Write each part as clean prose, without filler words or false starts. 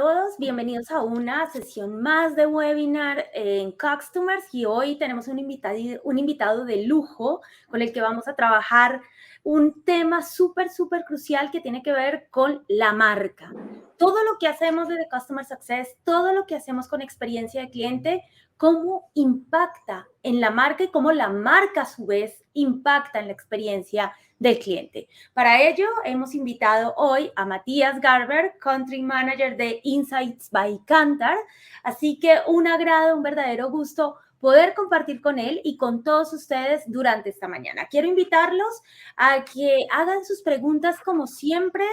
todos, bienvenidos a una sesión más de webinar en Customers y hoy tenemos un invitado de lujo con el que vamos a trabajar un tema súper crucial que tiene que ver con la marca. Todo lo que hacemos desde Customer Success, todo lo que hacemos con experiencia de cliente, cómo impacta en la marca y cómo la marca a su vez impacta en la experiencia del cliente. Para ello, hemos invitado hoy a Matías Garber, Country Manager de Insights by Kantar. Así que un agrado, un verdadero gusto poder compartir con él y con todos ustedes durante esta mañana. Quiero invitarlos a que hagan sus preguntas como siempre.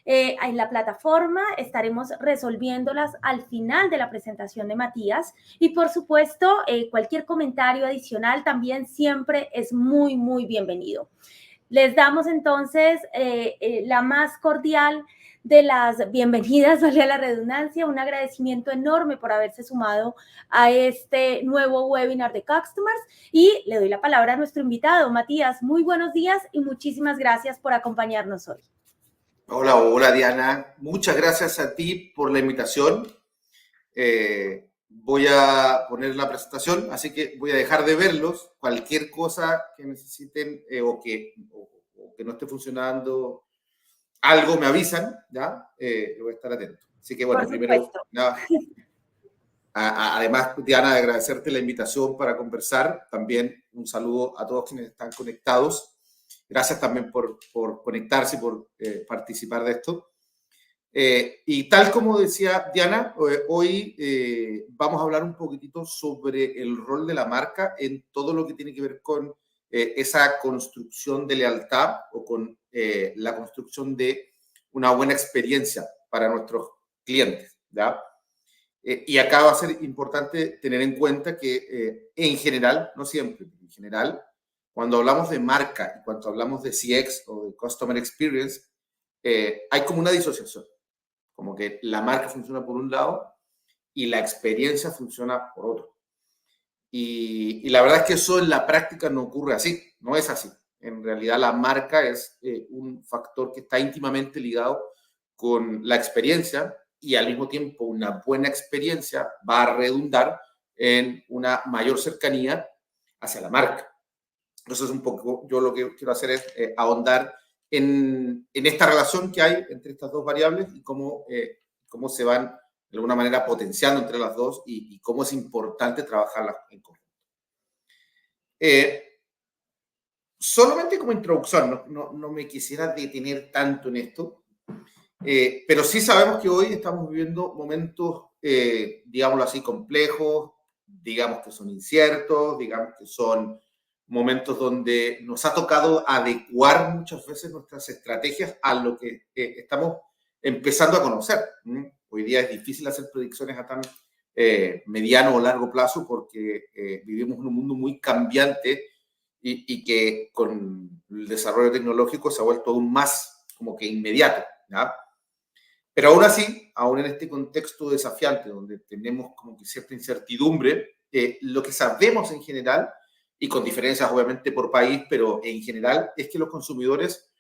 En la plataforma estaremos resolviéndolas al final de la presentación de Matías y por supuesto cualquier comentario adicional también siempre es muy bienvenido. Les damos entonces la más cordial de las bienvenidas, vale la redundancia, un agradecimiento enorme por haberse sumado a este nuevo webinar de Customers y le doy la palabra a nuestro invitado, Matías. Muy buenos días y muchísimas gracias por acompañarnos hoy. Hola Diana, muchas gracias a ti por la invitación. Voy a poner la presentación, así que voy a dejar de verlos. Cualquier cosa que necesiten o que no esté funcionando, algo me avisan, ¿ya? Voy a estar atento. Así que bueno, primero, nada, además, Diana, de agradecerte la invitación para conversar. También un saludo a todos quienes están conectados. Gracias también por conectarse y por participar de esto. Y tal como decía Diana, hoy vamos a hablar un poquitito sobre el rol de la marca en todo lo que tiene que ver con esa construcción de lealtad o con la construcción de una buena experiencia para nuestros clientes, ¿ya? Y acá va a ser importante tener en cuenta que en general, no siempre, en general, cuando hablamos de marca y cuando hablamos de CX o de Customer Experience, hay como una disociación. Como que la marca funciona por un lado y la experiencia funciona por otro. Y la verdad es que eso en la práctica no ocurre así, no es así. En realidad la marca es un factor que está íntimamente ligado con la experiencia y al mismo tiempo una buena experiencia va a redundar en una mayor cercanía hacia la marca. Entonces, un poco yo lo que quiero hacer es ahondar en esta relación que hay entre estas dos variables y cómo se van de alguna manera potenciando entre las dos y cómo es importante trabajarlas en conjunto. Solamente como introducción, no me quisiera detener tanto en esto, pero sí sabemos que hoy estamos viviendo momentos, digámoslo así, complejos, digamos que son inciertos, digamos que son momentos donde nos ha tocado adecuar muchas veces nuestras estrategias a lo que estamos empezando a conocer. Hoy día es difícil hacer predicciones a tan mediano o largo plazo porque vivimos en un mundo muy cambiante y que con el desarrollo tecnológico se ha vuelto aún más como que inmediato, ¿ya? Pero aún así, aún en este contexto desafiante donde tenemos como que cierta incertidumbre, lo que sabemos en general, y con diferencias obviamente por país, pero en general, es que los consumidores,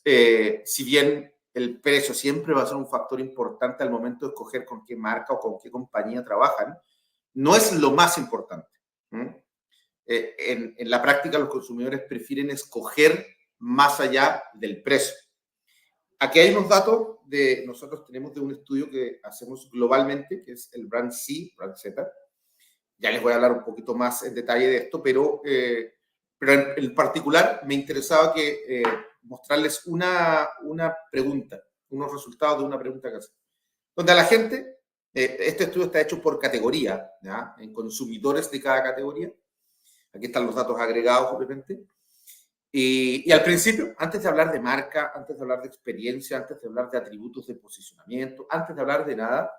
si bien el precio siempre va a ser un factor importante al momento de escoger con qué marca o con qué compañía trabajan, no es lo más importante. En la práctica, los consumidores prefieren escoger más allá del precio. Aquí hay unos datos nosotros tenemos de un estudio que hacemos globalmente, que es el Brand C, Brand Z. Ya les voy a hablar un poquito más en detalle de esto, pero en particular me interesaba mostrarles una pregunta, unos resultados de una pregunta que hacemos. Donde a la gente, este estudio está hecho por categoría, ¿ya? En consumidores de cada categoría. Aquí están los datos agregados, obviamente. Y al principio, antes de hablar de marca, antes de hablar de experiencia, antes de hablar de atributos de posicionamiento, antes de hablar de nada,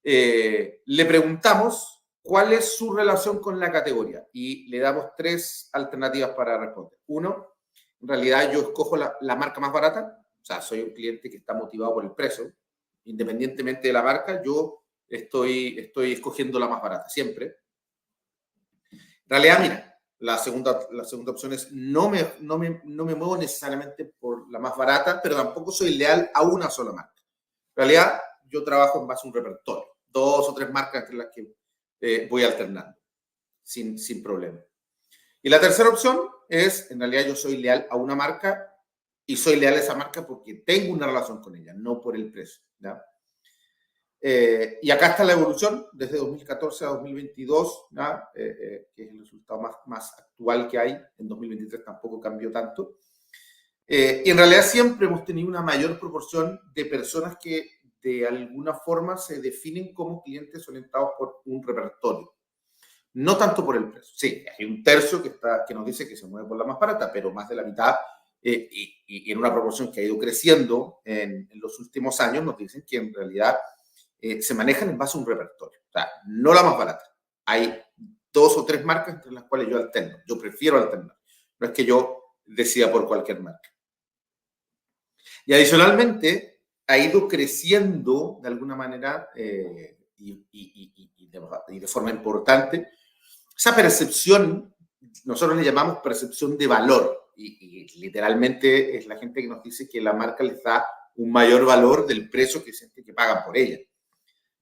le preguntamos cuál es su relación con la categoría y le damos 3 alternativas para responder. Uno, en realidad yo escojo la marca más barata, o sea, soy un cliente que está motivado por el precio, independientemente de la marca, yo estoy escogiendo la más barata, siempre. En realidad, mira, la segunda opción es no me muevo necesariamente por la más barata, pero tampoco soy leal a una sola marca. En realidad, yo trabajo en base a un repertorio, 2 o 3 marcas entre las que voy alternando, sin problema. Y la tercera opción es, en realidad yo soy leal a una marca y soy leal a esa marca porque tengo una relación con ella, no por el precio, ¿ya? Y acá está la evolución desde 2014 a 2022, que es el resultado más actual que hay. En 2023 tampoco cambió tanto. Y en realidad siempre hemos tenido una mayor proporción de personas que de alguna forma se definen como clientes orientados por un repertorio. No tanto por el precio. Sí, hay un tercio que nos dice que se mueve por la más barata, pero más de la mitad, y en una proporción que ha ido creciendo en los últimos años, nos dicen que en realidad se manejan en base a un repertorio. O sea, no la más barata. Hay 2 o 3 marcas entre las cuales yo alterno. Yo prefiero alternar. No es que yo decida por cualquier marca. Y adicionalmente, ha ido creciendo de alguna manera y de forma importante esa percepción. Nosotros le llamamos percepción de valor. Y literalmente es la gente que nos dice que la marca les da un mayor valor del precio que sienten que pagan por ella.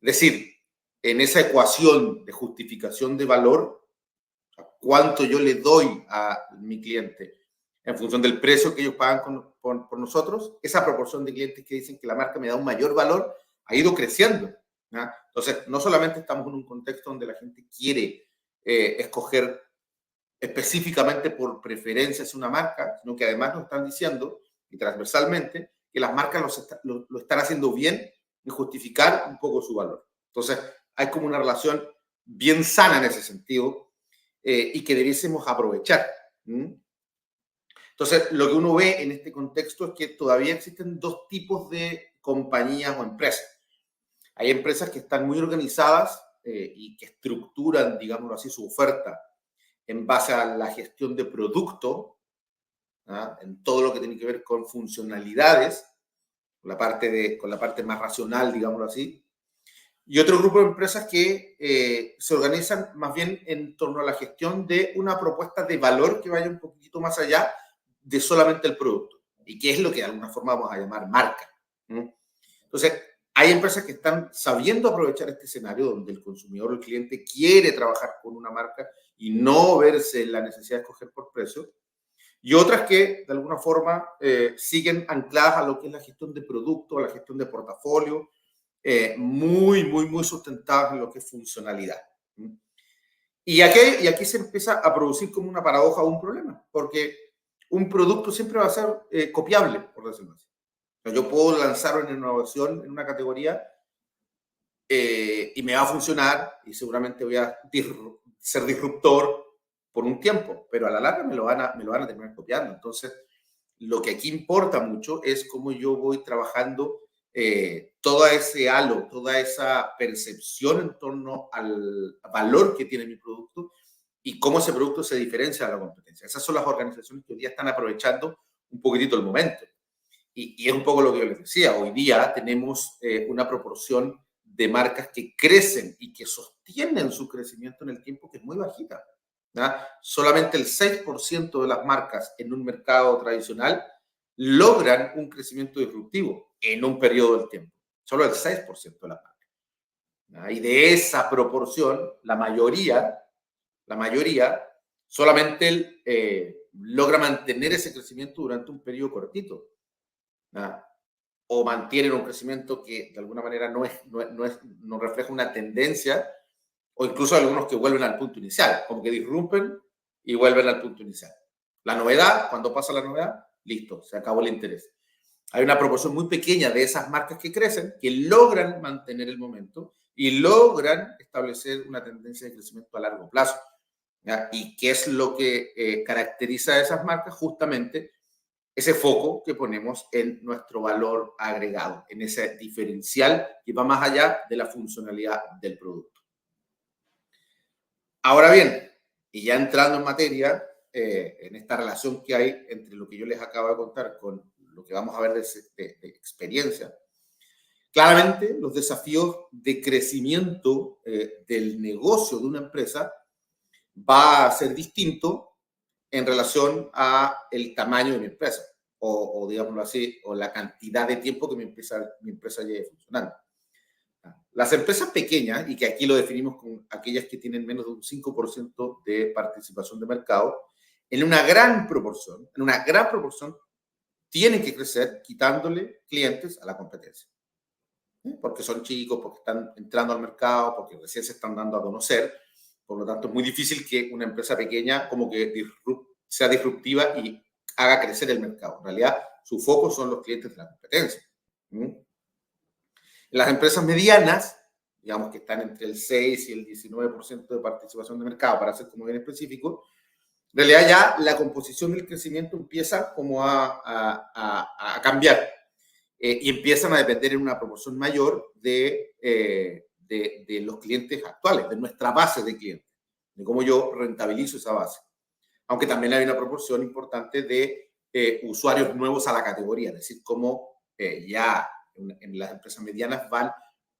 Es decir, en esa ecuación de justificación de valor, cuánto yo le doy a mi cliente en función del precio que ellos pagan por nosotros, esa proporción de clientes que dicen que la marca me da un mayor valor ha ido creciendo, ¿no? Entonces, no solamente estamos en un contexto donde la gente quiere escoger específicamente por preferencias una marca, sino que además nos están diciendo, y transversalmente, que las marcas lo están haciendo bien y justificar un poco su valor. Entonces, hay como una relación bien sana en ese sentido y que debiésemos aprovechar. Entonces, lo que uno ve en este contexto es que todavía existen 2 tipos de compañías o empresas. Hay empresas que están muy organizadas y que estructuran, digámoslo así, su oferta en base a la gestión de producto, en todo lo que tiene que ver con funcionalidades, con la parte más racional, digámoslo así. Y otro grupo de empresas que se organizan más bien en torno a la gestión de una propuesta de valor que vaya un poquito más allá de solamente el producto, y que es lo que de alguna forma vamos a llamar marca. Entonces, hay empresas que están sabiendo aprovechar este escenario donde el consumidor o el cliente quiere trabajar con una marca y no verse en la necesidad de escoger por precio, y otras que de alguna forma siguen ancladas a lo que es la gestión de producto, a la gestión de portafolio, muy sustentadas en lo que es funcionalidad. Y aquí se empieza a producir como una paradoja o un problema, porque un producto siempre va a ser copiable, por decirlo así. O sea, yo puedo lanzar una innovación en una categoría y me va a funcionar y seguramente voy a ser disruptor por un tiempo, pero a la larga me lo van a terminar copiando. Entonces, lo que aquí importa mucho es cómo yo voy trabajando todo ese halo, toda esa percepción en torno al valor que tiene mi producto y cómo ese producto se diferencia de la competencia. Esas son las organizaciones que hoy día están aprovechando un poquitito el momento. Y es un poco lo que yo les decía. Hoy día tenemos una proporción de marcas que crecen y que sostienen su crecimiento en el tiempo que es muy bajita. Solamente el 6% de las marcas en un mercado tradicional logran un crecimiento disruptivo en un periodo del tiempo. Solo el 6% de las marcas. Y de esa proporción, la mayoría solamente logra mantener ese crecimiento durante un periodo cortito. O mantienen un crecimiento que de alguna manera no refleja una tendencia, o incluso algunos que vuelven al punto inicial, como que disrumpen y vuelven al punto inicial. La novedad, cuando pasa la novedad, listo, se acabó el interés. Hay una proporción muy pequeña de esas marcas que crecen, que logran mantener el momento y logran establecer una tendencia de crecimiento a largo plazo. ¿Ya? ¿Y qué es lo que caracteriza a esas marcas? Justamente ese foco que ponemos en nuestro valor agregado, en ese diferencial que va más allá de la funcionalidad del producto. Ahora bien, y ya entrando en materia, en esta relación que hay entre lo que yo les acabo de contar con lo que vamos a ver de experiencia, claramente los desafíos de crecimiento del negocio de una empresa va a ser distinto en relación a el tamaño de mi empresa. O digámoslo así, o la cantidad de tiempo que mi empresa lleve funcionando. las empresas pequeñas, y que aquí lo definimos con aquellas que tienen menos de un 5% de participación de mercado, en una gran proporción, tienen que crecer quitándole clientes a la competencia. Porque son chicos, porque están entrando al mercado, porque recién se están dando a conocer. Por lo tanto, es muy difícil que una empresa pequeña como que sea disruptiva y haga crecer el mercado. En realidad, su foco son los clientes de la competencia. Las empresas medianas, digamos que están entre el 6 y el 19% de participación de mercado, para ser como bien específico, en realidad ya la composición del crecimiento empieza como a cambiar y empiezan a depender en una proporción mayor de los clientes actuales, de nuestra base de clientes, de cómo yo rentabilizo esa base. Aunque también hay una proporción importante de usuarios nuevos a la categoría, es decir, cómo ya en las empresas medianas van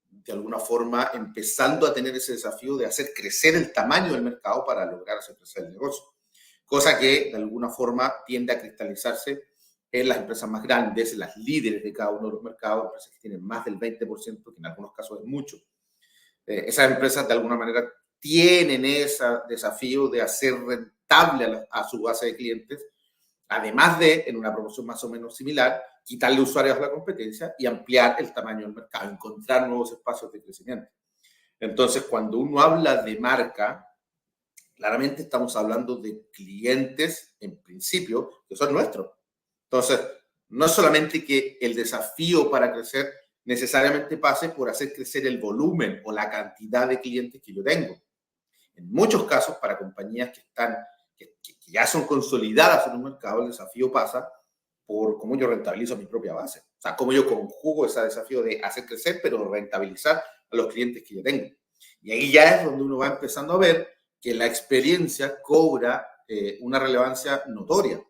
de alguna forma empezando a tener ese desafío de hacer crecer el tamaño del mercado para lograr hacer crecer el negocio. Cosa que de alguna forma tiende a cristalizarse en las empresas más grandes, en las líderes de cada uno de los mercados, empresas que tienen más del 20%, que en algunos casos es mucho. Esas empresas de alguna manera tienen ese desafío de hacer rentable a su base de clientes, además de, en una proporción más o menos similar, quitarle usuarios a la competencia y ampliar el tamaño del mercado, encontrar nuevos espacios de crecimiento. Entonces, cuando uno habla de marca, claramente estamos hablando de clientes, en principio, que son nuestros. Entonces, no es solamente que el desafío para crecer necesariamente pase por hacer crecer el volumen o la cantidad de clientes que yo tengo. En muchos casos, para compañías que ya son consolidadas en un mercado, el desafío pasa por cómo yo rentabilizo mi propia base. O sea, cómo yo conjugo ese desafío de hacer crecer, pero rentabilizar a los clientes que yo tengo. Y ahí ya es donde uno va empezando a ver que la experiencia cobra una relevancia notoria,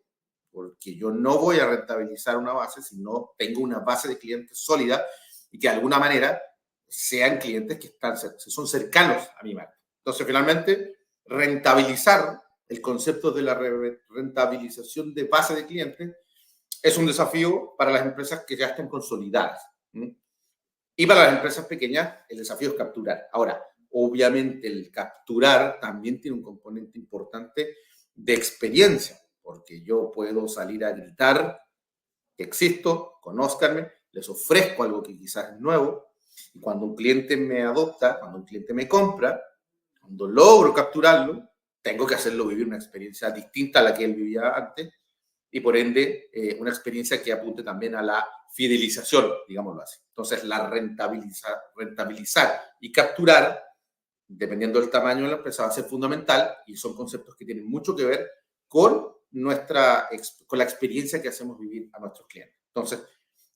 porque yo no voy a rentabilizar una base si no tengo una base de clientes sólida y que de alguna manera sean clientes que son cercanos a mi marca. Entonces, finalmente, rentabilizar el concepto de la rentabilización de base de clientes es un desafío para las empresas que ya están consolidadas. Y para las empresas pequeñas, el desafío es capturar. Ahora, obviamente, el capturar también tiene un componente importante de experiencia, porque yo puedo salir a gritar que existo, conózcanme, les ofrezco algo que quizás es nuevo, y cuando un cliente me adopta, cuando un cliente me compra, cuando logro capturarlo, tengo que hacerlo vivir una experiencia distinta a la que él vivía antes, y por ende, una experiencia que apunte también a la fidelización, digámoslo así. Entonces, la rentabilizar y capturar, dependiendo del tamaño de la empresa, va a ser fundamental y son conceptos que tienen mucho que ver con la experiencia que hacemos vivir a nuestros clientes. Entonces,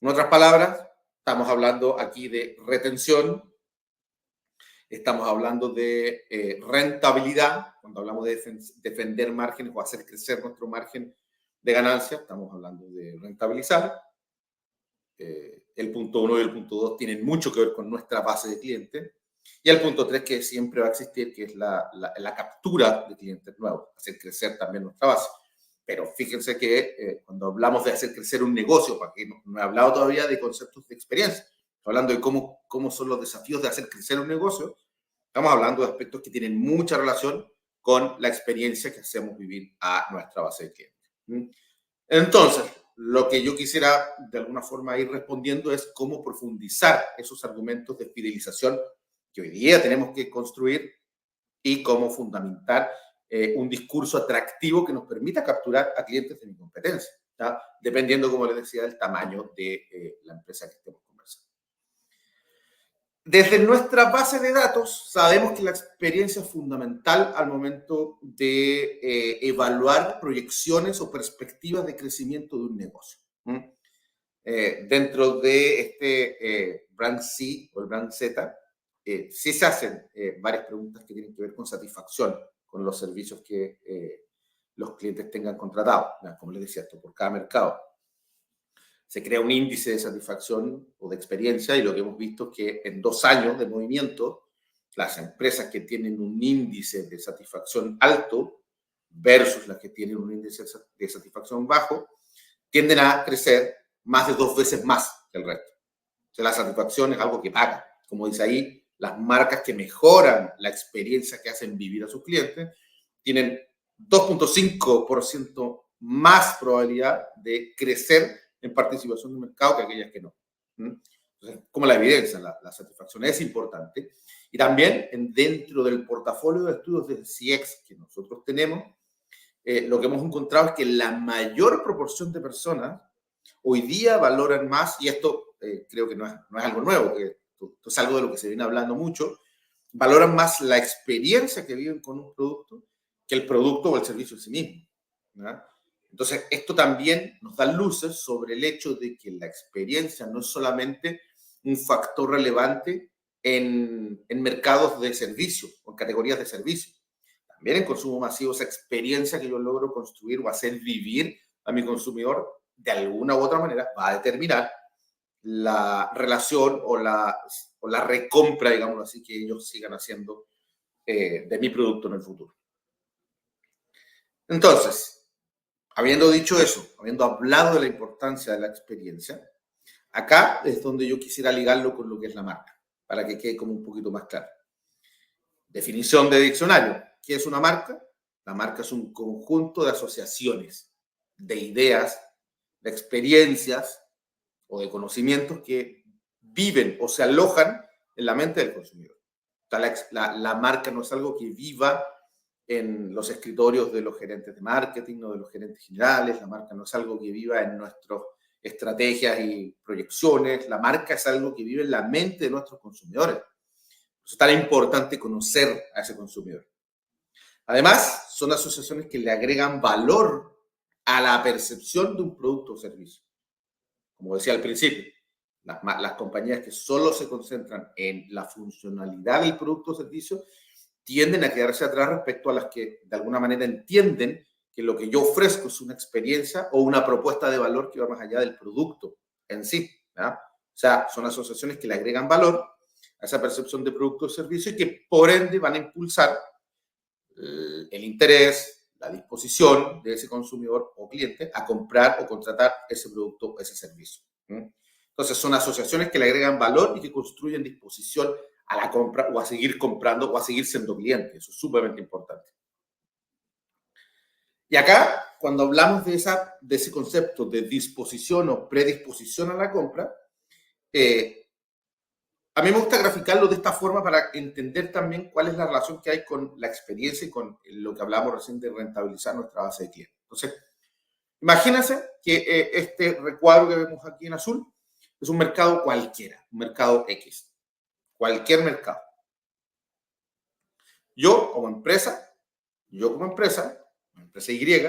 en otras palabras, estamos hablando aquí de retención, estamos hablando de rentabilidad, cuando hablamos de defender márgenes o hacer crecer nuestro margen de ganancia, estamos hablando de rentabilizar. El punto 1 y el punto 2 tienen mucho que ver con nuestra base de clientes. Y el punto 3 que siempre va a existir, que es la captura de clientes nuevos, hacer crecer también nuestra base. Pero fíjense que cuando hablamos de hacer crecer un negocio, para que no he hablado todavía de conceptos de experiencia, hablando de cómo son los desafíos de hacer crecer un negocio, estamos hablando de aspectos que tienen mucha relación con la experiencia que hacemos vivir a nuestra base de clientes. Entonces, lo que yo quisiera de alguna forma ir respondiendo es cómo profundizar esos argumentos de fidelización que hoy día tenemos que construir y cómo fundamentar un discurso atractivo que nos permita capturar a clientes de mi competencia, ¿tá? Dependiendo, como les decía, del tamaño de la empresa que estemos conversando. Desde nuestra base de datos sabemos que la experiencia es fundamental al momento de evaluar proyecciones o perspectivas de crecimiento de un negocio. Dentro de este Brand C o el Brand Z, sí se hacen varias preguntas que tienen que ver con satisfacción con los servicios que los clientes tengan contratados. Como les decía, esto por cada mercado. Se crea un índice de satisfacción o de experiencia y lo que hemos visto es que en 2 años de movimiento, las empresas que tienen un índice de satisfacción alto versus las que tienen un índice de satisfacción bajo, tienden a crecer más de 2 veces más que el resto. O sea, la satisfacción es algo que paga. Como dice ahí, las marcas que mejoran la experiencia que hacen vivir a sus clientes, tienen 2.5% más probabilidad de crecer en participación de mercado que aquellas que no. Entonces, como la evidencia, la satisfacción es importante. Y también dentro del portafolio de estudios de CX que nosotros tenemos, lo que hemos encontrado es que la mayor proporción de personas hoy día valoran más, y esto creo que no es algo nuevo, que esto es algo de lo que se viene hablando mucho, valoran más la experiencia que viven con un producto que el producto o el servicio en sí mismo, ¿verdad? Entonces, esto también nos da luces sobre el hecho de que la experiencia no es solamente un factor relevante en mercados de servicios o en categorías de servicios. También en consumo masivo, esa experiencia que yo logro construir o hacer vivir a mi consumidor de alguna u otra manera va a determinar la relación o la recompra, digamos así, que ellos sigan haciendo de mi producto en el futuro. Entonces, habiendo dicho eso, habiendo hablado de la importancia de la experiencia, acá es donde yo quisiera ligarlo con lo que es la marca, para que quede como un poquito más claro. Definición de diccionario. ¿Qué es una marca? La marca es un conjunto de asociaciones, de ideas, de experiencias o de conocimientos que viven o se alojan en la mente del consumidor. O sea, la marca no es algo que viva en los escritorios de los gerentes de marketing o de los gerentes generales. La marca no es algo que viva en nuestras estrategias y proyecciones. La marca es algo que vive en la mente de nuestros consumidores. Es tan importante conocer a ese consumidor. Además, son asociaciones que le agregan valor a la percepción de un producto o servicio. Como decía al principio, las compañías que solo se concentran en la funcionalidad del producto o servicio tienden a quedarse atrás respecto a las que de alguna manera entienden que lo que yo ofrezco es una experiencia o una propuesta de valor que va más allá del producto en sí, ¿verdad? O sea, son asociaciones que le agregan valor a esa percepción de producto o servicio y que por ende van a impulsar el interés, la disposición de ese consumidor o cliente a comprar o contratar ese producto o ese servicio. Entonces, son asociaciones que le agregan valor y que construyen disposición a la compra o a seguir comprando o a seguir siendo cliente. Eso es sumamente importante. Y acá, cuando hablamos de ese concepto de disposición o predisposición a la compra, a mí me gusta graficarlo de esta forma para entender también cuál es la relación que hay con la experiencia y con lo que hablábamos recién de rentabilizar nuestra base de clientes. Entonces, imagínense que este recuadro que vemos aquí en azul es un mercado cualquiera, un mercado X, cualquier mercado. Yo como empresa Y,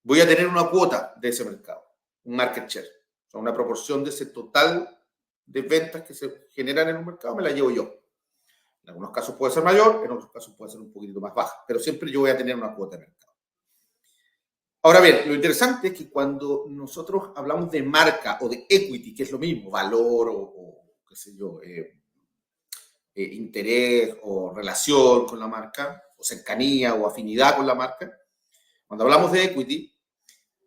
voy a tener una cuota de ese mercado, un market share, o sea, una proporción de ese total de ventas que se generan en un mercado, me la llevo yo. En algunos casos puede ser mayor, en otros casos puede ser un poquito más baja, pero siempre yo voy a tener una cuota de mercado. Ahora bien, lo interesante es que cuando nosotros hablamos de marca o de equity, que es lo mismo, valor o qué sé yo, interés o relación con la marca, o cercanía o afinidad con la marca, cuando hablamos de equity,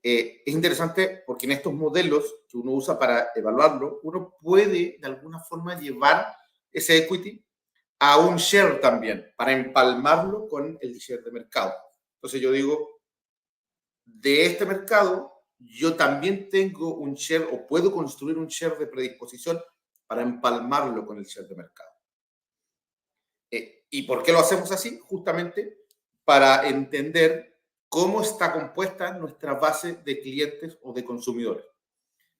es interesante porque en estos modelos que uno usa para evaluarlo, uno puede de alguna forma llevar ese equity a un share también, para empalmarlo con el share de mercado. Entonces yo digo, de este mercado, yo también tengo un share o puedo construir un share de predisposición para empalmarlo con el share de mercado. ¿Y por qué lo hacemos así? Justamente para entender cómo está compuesta nuestra base de clientes o de consumidores.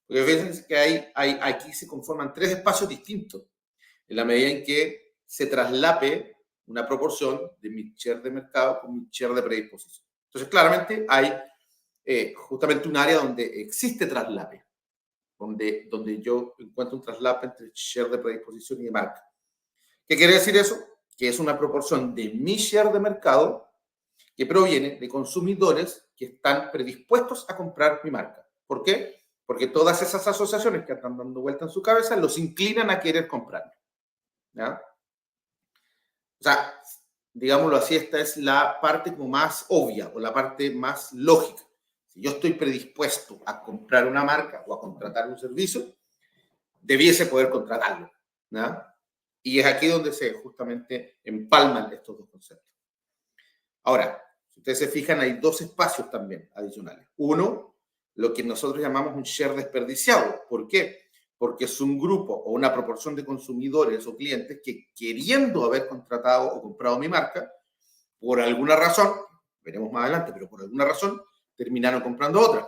Porque fíjense que aquí se conforman tres espacios distintos, en la medida en que se traslape una proporción de mi share de mercado con mi share de predisposición. Entonces, claramente hay justamente un área donde existe traslape, donde yo encuentro un traslape entre share de predisposición y de marca. ¿Qué quiere decir eso? Que es una proporción de mi share de mercado que proviene de consumidores que están predispuestos a comprar mi marca. ¿Por qué? Porque todas esas asociaciones que están dando vuelta en su cabeza los inclinan a querer comprarlo. ¿Ya? O sea, digámoslo así, esta es la parte como más obvia o la parte más lógica. Si yo estoy predispuesto a comprar una marca o a contratar un servicio, debiese poder contratarlo. ¿Ya? Y es aquí donde se justamente empalman estos dos conceptos. Ahora, si ustedes se fijan, hay dos espacios también adicionales. Uno, lo que nosotros llamamos un share desperdiciado. ¿Por qué? Porque es un grupo o una proporción de consumidores o clientes que, queriendo haber contratado o comprado mi marca, por alguna razón, veremos más adelante, pero por alguna razón, terminaron comprando otra.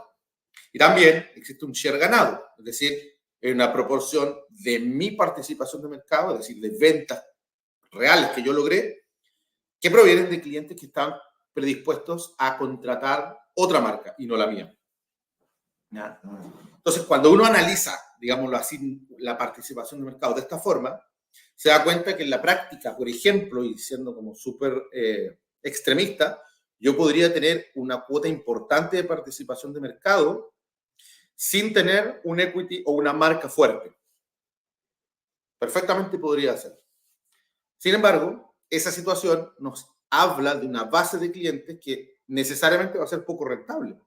Y también existe un share ganado, es decir, una proporción de mi participación de mercado, es decir, de ventas reales que yo logré, que provienen de clientes que están predispuestos a contratar otra marca y no la mía. ¿Ya? Entonces, cuando uno analiza, digámoslo así, la participación de mercado de esta forma, se da cuenta que en la práctica, por ejemplo, y siendo como súper extremista, yo podría tener una cuota importante de participación de mercado sin tener un equity o una marca fuerte. Perfectamente podría hacer. Sin embargo, esa situación nos habla de una base de clientes que necesariamente va a ser poco rentable.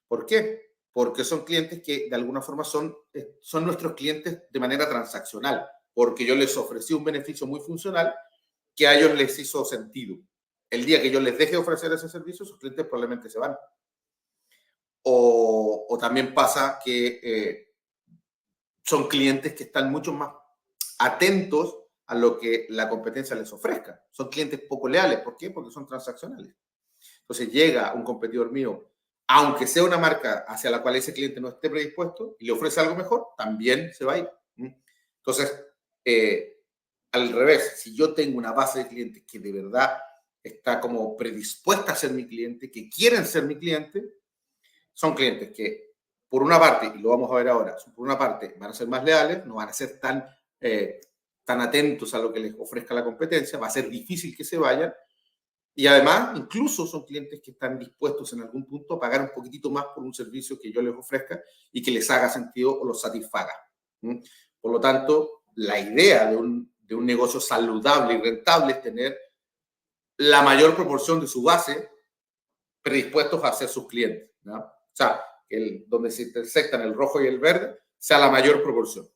¿Por qué? Porque son clientes que de alguna forma son nuestros clientes de manera transaccional, porque yo les ofrecí un beneficio muy funcional que a ellos les hizo sentido. El día que yo les deje de ofrecer ese servicio, sus clientes probablemente se van. O también pasa que son clientes que están mucho más atentos a lo que la competencia les ofrezca. Son clientes poco leales. ¿Por qué? Porque son transaccionales. Entonces llega un competidor mío, aunque sea una marca hacia la cual ese cliente no esté predispuesto y le ofrece algo mejor, también se va a ir. Entonces, al revés, si yo tengo una base de clientes que de verdad está como predispuesta a ser mi cliente, que quieren ser mi cliente, son clientes que, por una parte, y lo vamos a ver ahora, por una parte van a ser más leales, no van a ser tan atentos a lo que les ofrezca la competencia, va a ser difícil que se vayan, y además, incluso son clientes que están dispuestos en algún punto a pagar un poquitito más por un servicio que yo les ofrezca y que les haga sentido o los satisfaga. Por lo tanto, la idea de un negocio saludable y rentable es tener la mayor proporción de su base predispuestos a ser sus clientes, ¿no? O sea, donde se intersectan el rojo y el verde sea la mayor proporción.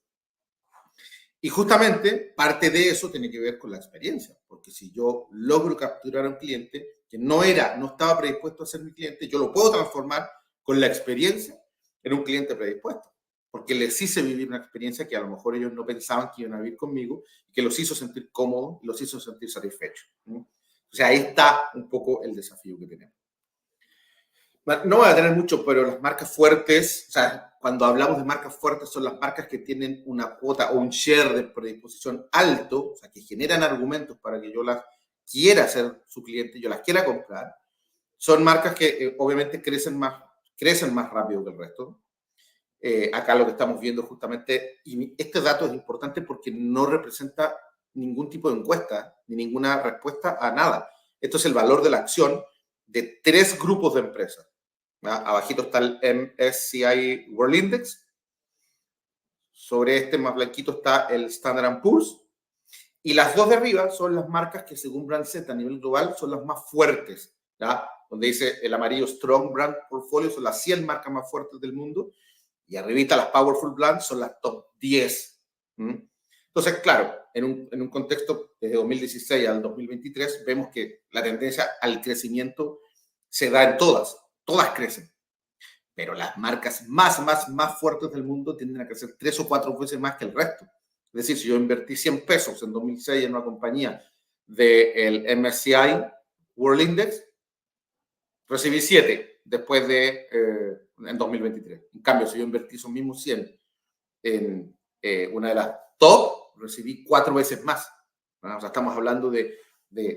Y justamente parte de eso tiene que ver con la experiencia, porque si yo logro capturar a un cliente que no estaba predispuesto a ser mi cliente, yo lo puedo transformar con la experiencia en un cliente predispuesto, porque les hice vivir una experiencia que a lo mejor ellos no pensaban que iban a vivir conmigo, y que los hizo sentir cómodos y los hizo sentir satisfechos, ¿no? O sea, ahí está un poco el desafío que tenemos. No voy a tener mucho, pero las marcas fuertes, o sea, cuando hablamos de marcas fuertes, son las marcas que tienen una cuota o un share de predisposición alto, o sea, que generan argumentos para que yo las quiera ser su cliente, yo las quiera comprar. Son marcas que obviamente crecen más rápido que el resto. Acá lo que estamos viendo justamente, y este dato es importante porque no representa ningún tipo de encuesta ni ninguna respuesta a nada. Esto es el valor de la acción de 3 grupos de empresas. Abajito está el MSCI World Index. Sobre este más blanquito está el Standard & Poor's. Y las 2 de arriba son las marcas que según Brand Z a nivel global son las más fuertes, ¿ya? Donde dice el amarillo Strong Brand Portfolio, son las 100 marcas más fuertes del mundo. Y arribita las Powerful Brands son las top 10. Entonces, claro, en un contexto desde 2016 al 2023, vemos que la tendencia al crecimiento se da en todas crecen. Pero las marcas más fuertes del mundo tienden a crecer 3 o 4 veces más que el resto. Es decir, si yo invertí 100 pesos en 2006 en una compañía del MSCI World Index, recibí 7 después en 2023. En cambio, si yo invertí esos mismos 100 en una de las top, recibí 4 veces más. ¿No? O sea, estamos hablando de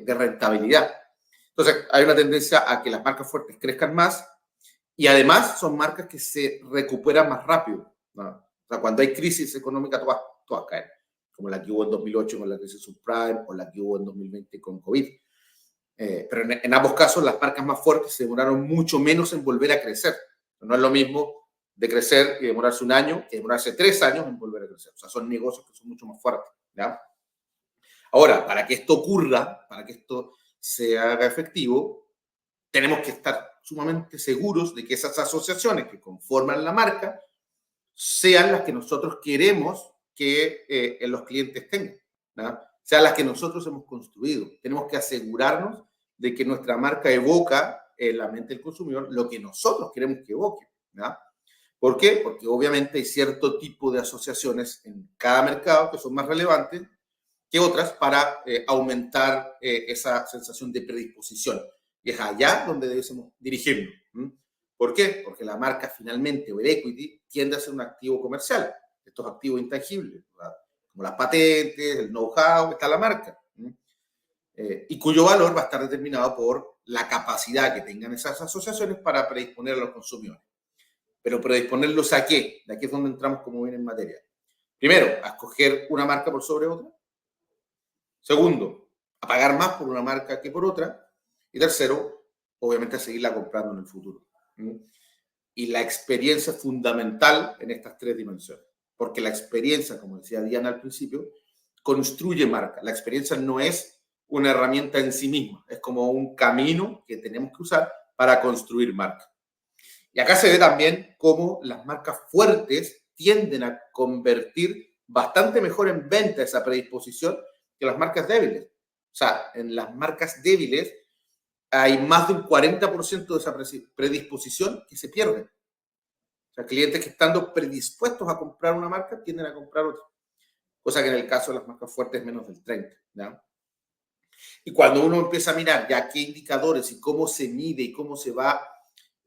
rentabilidad. Entonces, hay una tendencia a que las marcas fuertes crezcan más y además son marcas que se recuperan más rápido, ¿no? O sea, cuando hay crisis económica, todas caen, como la que hubo en 2008 con la crisis subprime o la que hubo en 2020 con COVID. Pero en ambos casos, las marcas más fuertes se demoraron mucho menos en volver a crecer. No es lo mismo de crecer y demorarse un año que demorarse 3 años en volver a crecer. O sea, son negocios que son mucho más fuertes, ¿ya? Ahora, para que esto ocurra, para que esto se haga efectivo, tenemos que estar sumamente seguros de que esas asociaciones que conforman la marca sean las que nosotros queremos que los clientes tengan, ¿no? Sean las que nosotros hemos construido. Tenemos que asegurarnos de que nuestra marca evoca en la mente del consumidor lo que nosotros queremos que evoque, ¿no? ¿Por qué? Porque obviamente hay cierto tipo de asociaciones en cada mercado que son más relevantes que otras para aumentar esa sensación de predisposición. Y es allá donde debemos dirigirnos. ¿Por qué? Porque la marca finalmente, o el equity, tiende a ser un activo comercial. Estos activos intangibles, ¿verdad? Como las patentes, el know-how, está la marca. Y cuyo valor va a estar determinado por la capacidad que tengan esas asociaciones para predisponer a los consumidores. Pero predisponerlos ¿a qué? De aquí es donde entramos como bien en materia. Primero, a escoger una marca por sobre otra. Segundo, a pagar más por una marca que por otra. Y tercero, obviamente a seguirla comprando en el futuro. Y la experiencia es fundamental en estas tres dimensiones. Porque la experiencia, como decía Diana al principio, construye marca. La experiencia no es una herramienta en sí misma, es como un camino que tenemos que usar para construir marca. Y acá se ve también cómo las marcas fuertes tienden a convertir bastante mejor en venta esa predisposición que las marcas débiles. O sea, en las marcas débiles hay más de un 40% de esa predisposición que se pierde. O sea, clientes que estando predispuestos a comprar una marca tienden a comprar otra. Cosa que en el caso de las marcas fuertes es menos del 30%. ¿Ya? Y cuando uno empieza a mirar ya qué indicadores y cómo se mide y cómo se va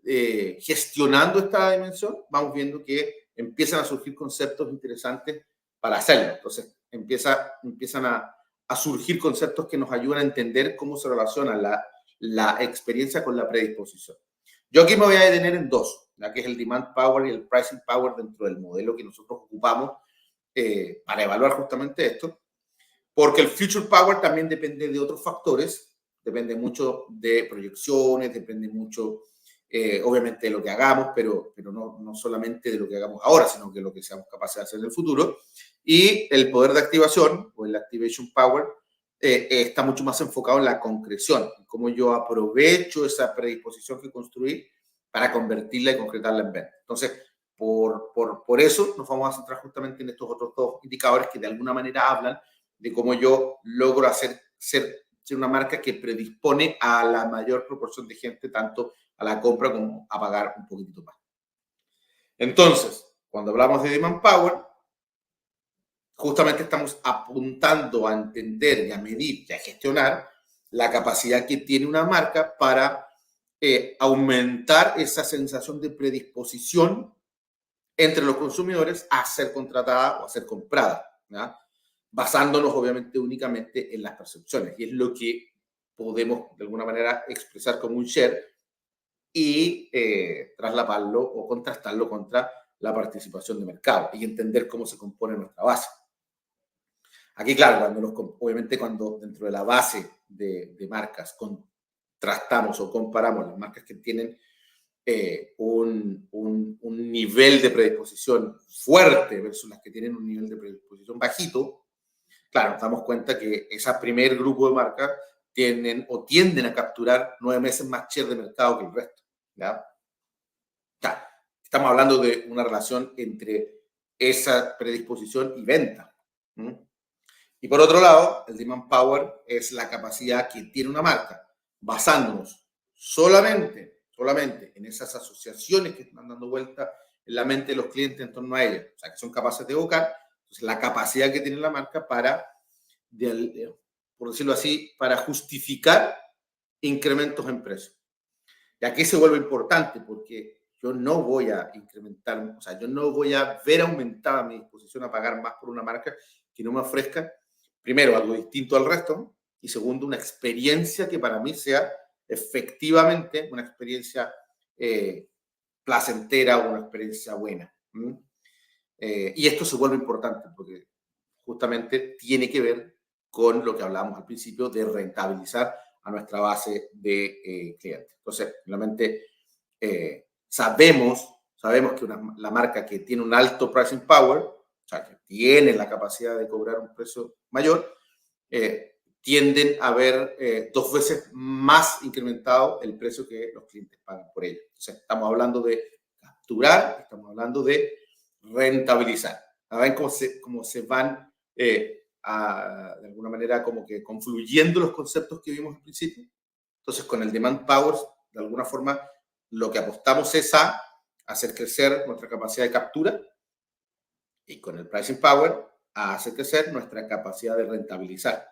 gestionando esta dimensión, vamos viendo que empiezan a surgir conceptos interesantes para hacerlo. Entonces, empiezan a surgir conceptos que nos ayudan a entender cómo se relaciona la experiencia con la predisposición. Yo aquí me voy a detener en dos, la que es el demand power y el pricing power dentro del modelo que nosotros ocupamos para evaluar justamente esto, porque el future power también depende de otros factores, depende mucho de proyecciones, depende mucho obviamente de lo que hagamos, pero no solamente de lo que hagamos ahora, sino que lo que seamos capaces de hacer en el futuro. Y el poder de activación, o el activation power, está mucho más enfocado en la concreción, en cómo yo aprovecho esa predisposición que construí para convertirla y concretarla en venta. Entonces, por eso nos vamos a centrar justamente en estos otros dos indicadores que de alguna manera hablan de cómo yo logro ser una marca que predispone a la mayor proporción de gente, tanto a la compra como a pagar un poquitito más. Entonces, cuando hablamos de demand power, justamente estamos apuntando a entender y a medir y a gestionar la capacidad que tiene una marca para aumentar esa sensación de predisposición entre los consumidores a ser contratada o a ser comprada, ¿ya? Basándonos obviamente únicamente en las percepciones. Y es lo que podemos de alguna manera expresar como un share y trasladarlo o contrastarlo contra la participación de mercado y entender cómo se compone nuestra base. Aquí, claro, obviamente cuando dentro de la base de marcas contrastamos o comparamos las marcas que tienen un nivel de predisposición fuerte versus las que tienen un nivel de predisposición bajito, claro, nos damos cuenta que ese primer grupo de marcas tienden a capturar 9 meses más share de mercado que el resto. ¿Ya? Ya, estamos hablando de una relación entre esa predisposición y venta. Y por otro lado, el demand power es la capacidad que tiene una marca, basándonos solamente en esas asociaciones que están dando vuelta en la mente de los clientes en torno a ellas, o sea, que son capaces de evocar. Entonces, la capacidad que tiene la marca para, por decirlo así, para justificar incrementos en precio. Y aquí se vuelve importante porque yo no voy a incrementar, o sea, yo no voy a ver aumentada mi disposición a pagar más por una marca que no me ofrezca, primero, algo distinto al resto, y segundo, una experiencia que para mí sea efectivamente una experiencia placentera o una experiencia buena. Y esto se vuelve importante porque justamente tiene que ver con lo que hablábamos al principio de rentabilizar a nuestra base de clientes. Entonces, realmente sabemos que la marca que tiene un alto pricing power, o sea, que tiene la capacidad de cobrar un precio mayor, tienden a ver 2 veces más incrementado el precio que los clientes pagan por ella. Entonces, estamos hablando de capturar, estamos hablando de rentabilizar. ¿Ven cómo se van de alguna manera como que confluyendo los conceptos que vimos al principio. Entonces, con el Demand Power, de alguna forma, lo que apostamos es a hacer crecer nuestra capacidad de captura y con el Pricing Power a hacer crecer nuestra capacidad de rentabilizar.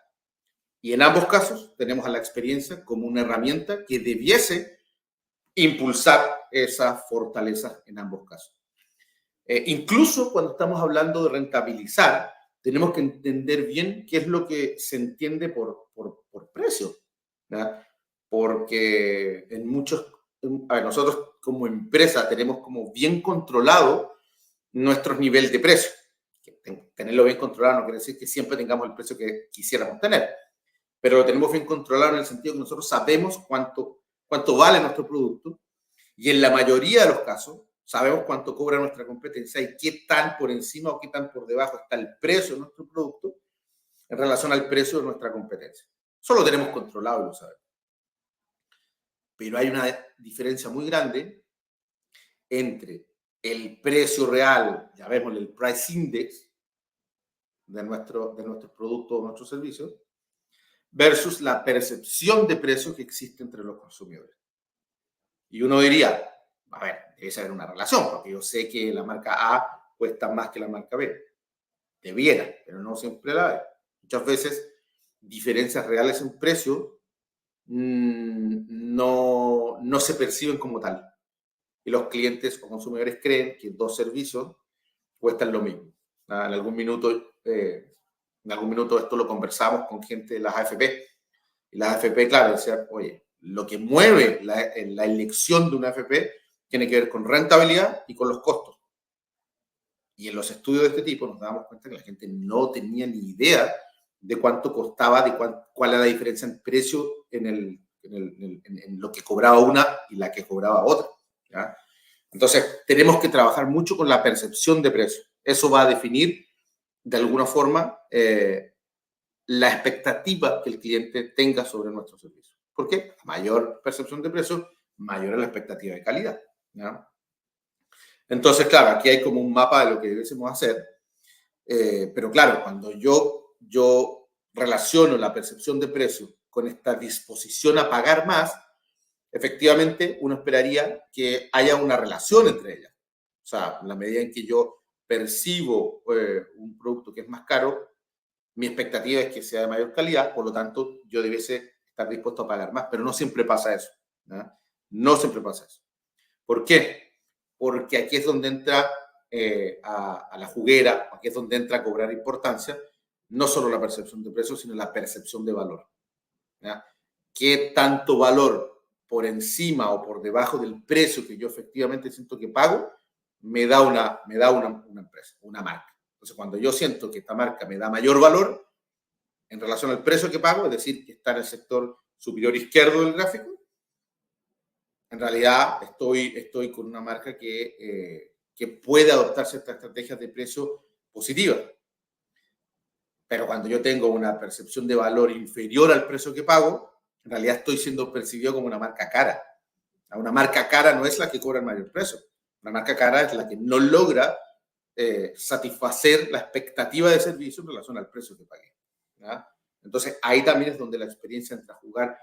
Y en ambos casos tenemos a la experiencia como una herramienta que debiese impulsar esa fortaleza en ambos casos. Incluso cuando estamos hablando de rentabilizar, tenemos que entender bien qué es lo que se entiende por precio, ¿verdad? Porque nosotros como empresa tenemos como bien controlado nuestros niveles de precio. Tenerlo bien controlado no quiere decir que siempre tengamos el precio que quisiéramos tener, pero lo tenemos bien controlado en el sentido que nosotros sabemos cuánto vale nuestro producto y en la mayoría de los casos sabemos cuánto cobra nuestra competencia y qué tan por encima o qué tan por debajo está el precio de nuestro producto en relación al precio de nuestra competencia. Eso lo tenemos controlado y lo sabemos. Pero hay una diferencia muy grande entre el precio real, ya vemos el price index de nuestros productos o nuestros servicios, versus la percepción de precio que existe entre los consumidores. Y uno diría, a ver, debe haber una relación, porque yo sé que la marca A cuesta más que la marca B. Debiera, pero no siempre la hay. Muchas veces, diferencias reales en precio no se perciben como tal. Y los clientes o consumidores creen que dos servicios cuestan lo mismo. En algún minuto esto lo conversamos con gente de las AFP. Y las AFP, claro, decían, oye, lo que mueve la elección de una AFP tiene que ver con rentabilidad y con los costos. Y en los estudios de este tipo nos damos cuenta que la gente no tenía ni idea de cuánto costaba, de cuál era la diferencia en precio en lo que cobraba una y la que cobraba otra, ¿ya? Entonces, tenemos que trabajar mucho con la percepción de precio. Eso va a definir, de alguna forma, la expectativa que el cliente tenga sobre nuestro servicio. ¿Por qué? Mayor percepción de precio, mayor es la expectativa de calidad, ¿ya? Entonces, claro, aquí hay como un mapa de lo que debiésemos hacer, pero claro, cuando yo relaciono la percepción de precio con esta disposición a pagar más, efectivamente uno esperaría que haya una relación entre ellas. O sea, en la medida en que yo percibo un producto que es más caro, mi expectativa es que sea de mayor calidad, por lo tanto, yo debiese estar dispuesto a pagar más, pero no siempre pasa eso, ¿no? No siempre pasa eso. ¿Por qué? Porque aquí es donde entra a la juguera, aquí es donde entra a cobrar importancia, no solo la percepción de precio, sino la percepción de valor, ¿ya? ¿Qué tanto valor por encima o por debajo del precio que yo efectivamente siento que pago me da una empresa, una marca? Entonces, cuando yo siento que esta marca me da mayor valor en relación al precio que pago, es decir, que está en el sector superior izquierdo del gráfico, en realidad estoy con una marca que puede adoptar ciertas estrategias de precio positivas. Pero cuando yo tengo una percepción de valor inferior al precio que pago, en realidad estoy siendo percibido como una marca cara. Una marca cara no es la que cobra el mayor precio. Una marca cara es la que no logra satisfacer la expectativa de servicio en relación al precio que pagué, ¿ya? Entonces, ahí también es donde la experiencia entra a jugar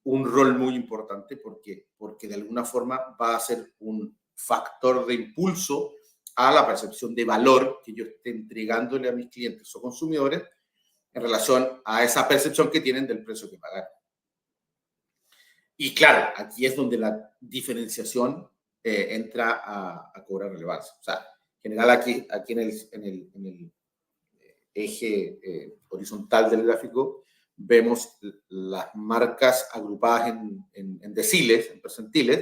un rol muy importante porque de alguna forma va a ser un factor de impulso a la percepción de valor que yo esté entregándole a mis clientes o consumidores en relación a esa percepción que tienen del precio que pagan. Y claro, aquí es donde la diferenciación entra a cobrar relevancia. O sea, en general aquí en el eje horizontal del gráfico vemos las marcas agrupadas en deciles, en percentiles,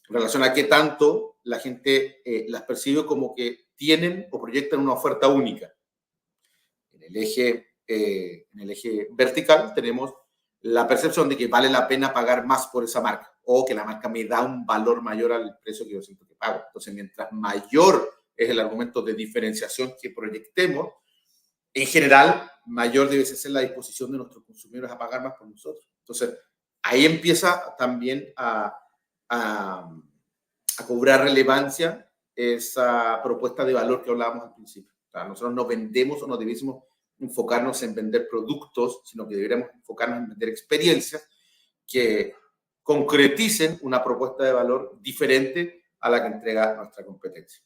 en relación a qué tanto la gente las percibe como que tienen o proyectan una oferta única. En el eje vertical tenemos la percepción de que vale la pena pagar más por esa marca o que la marca me da un valor mayor al precio que yo siento que pago. Entonces, mientras mayor es el argumento de diferenciación que proyectemos, en general, mayor debe ser la disposición de nuestros consumidores a pagar más por nosotros. Entonces, ahí empieza también a cobrar relevancia esa propuesta de valor que hablábamos al principio. O sea, nosotros no vendemos o no debiésemos enfocarnos en vender productos, sino que deberíamos enfocarnos en vender experiencias que concreticen una propuesta de valor diferente a la que entrega nuestra competencia.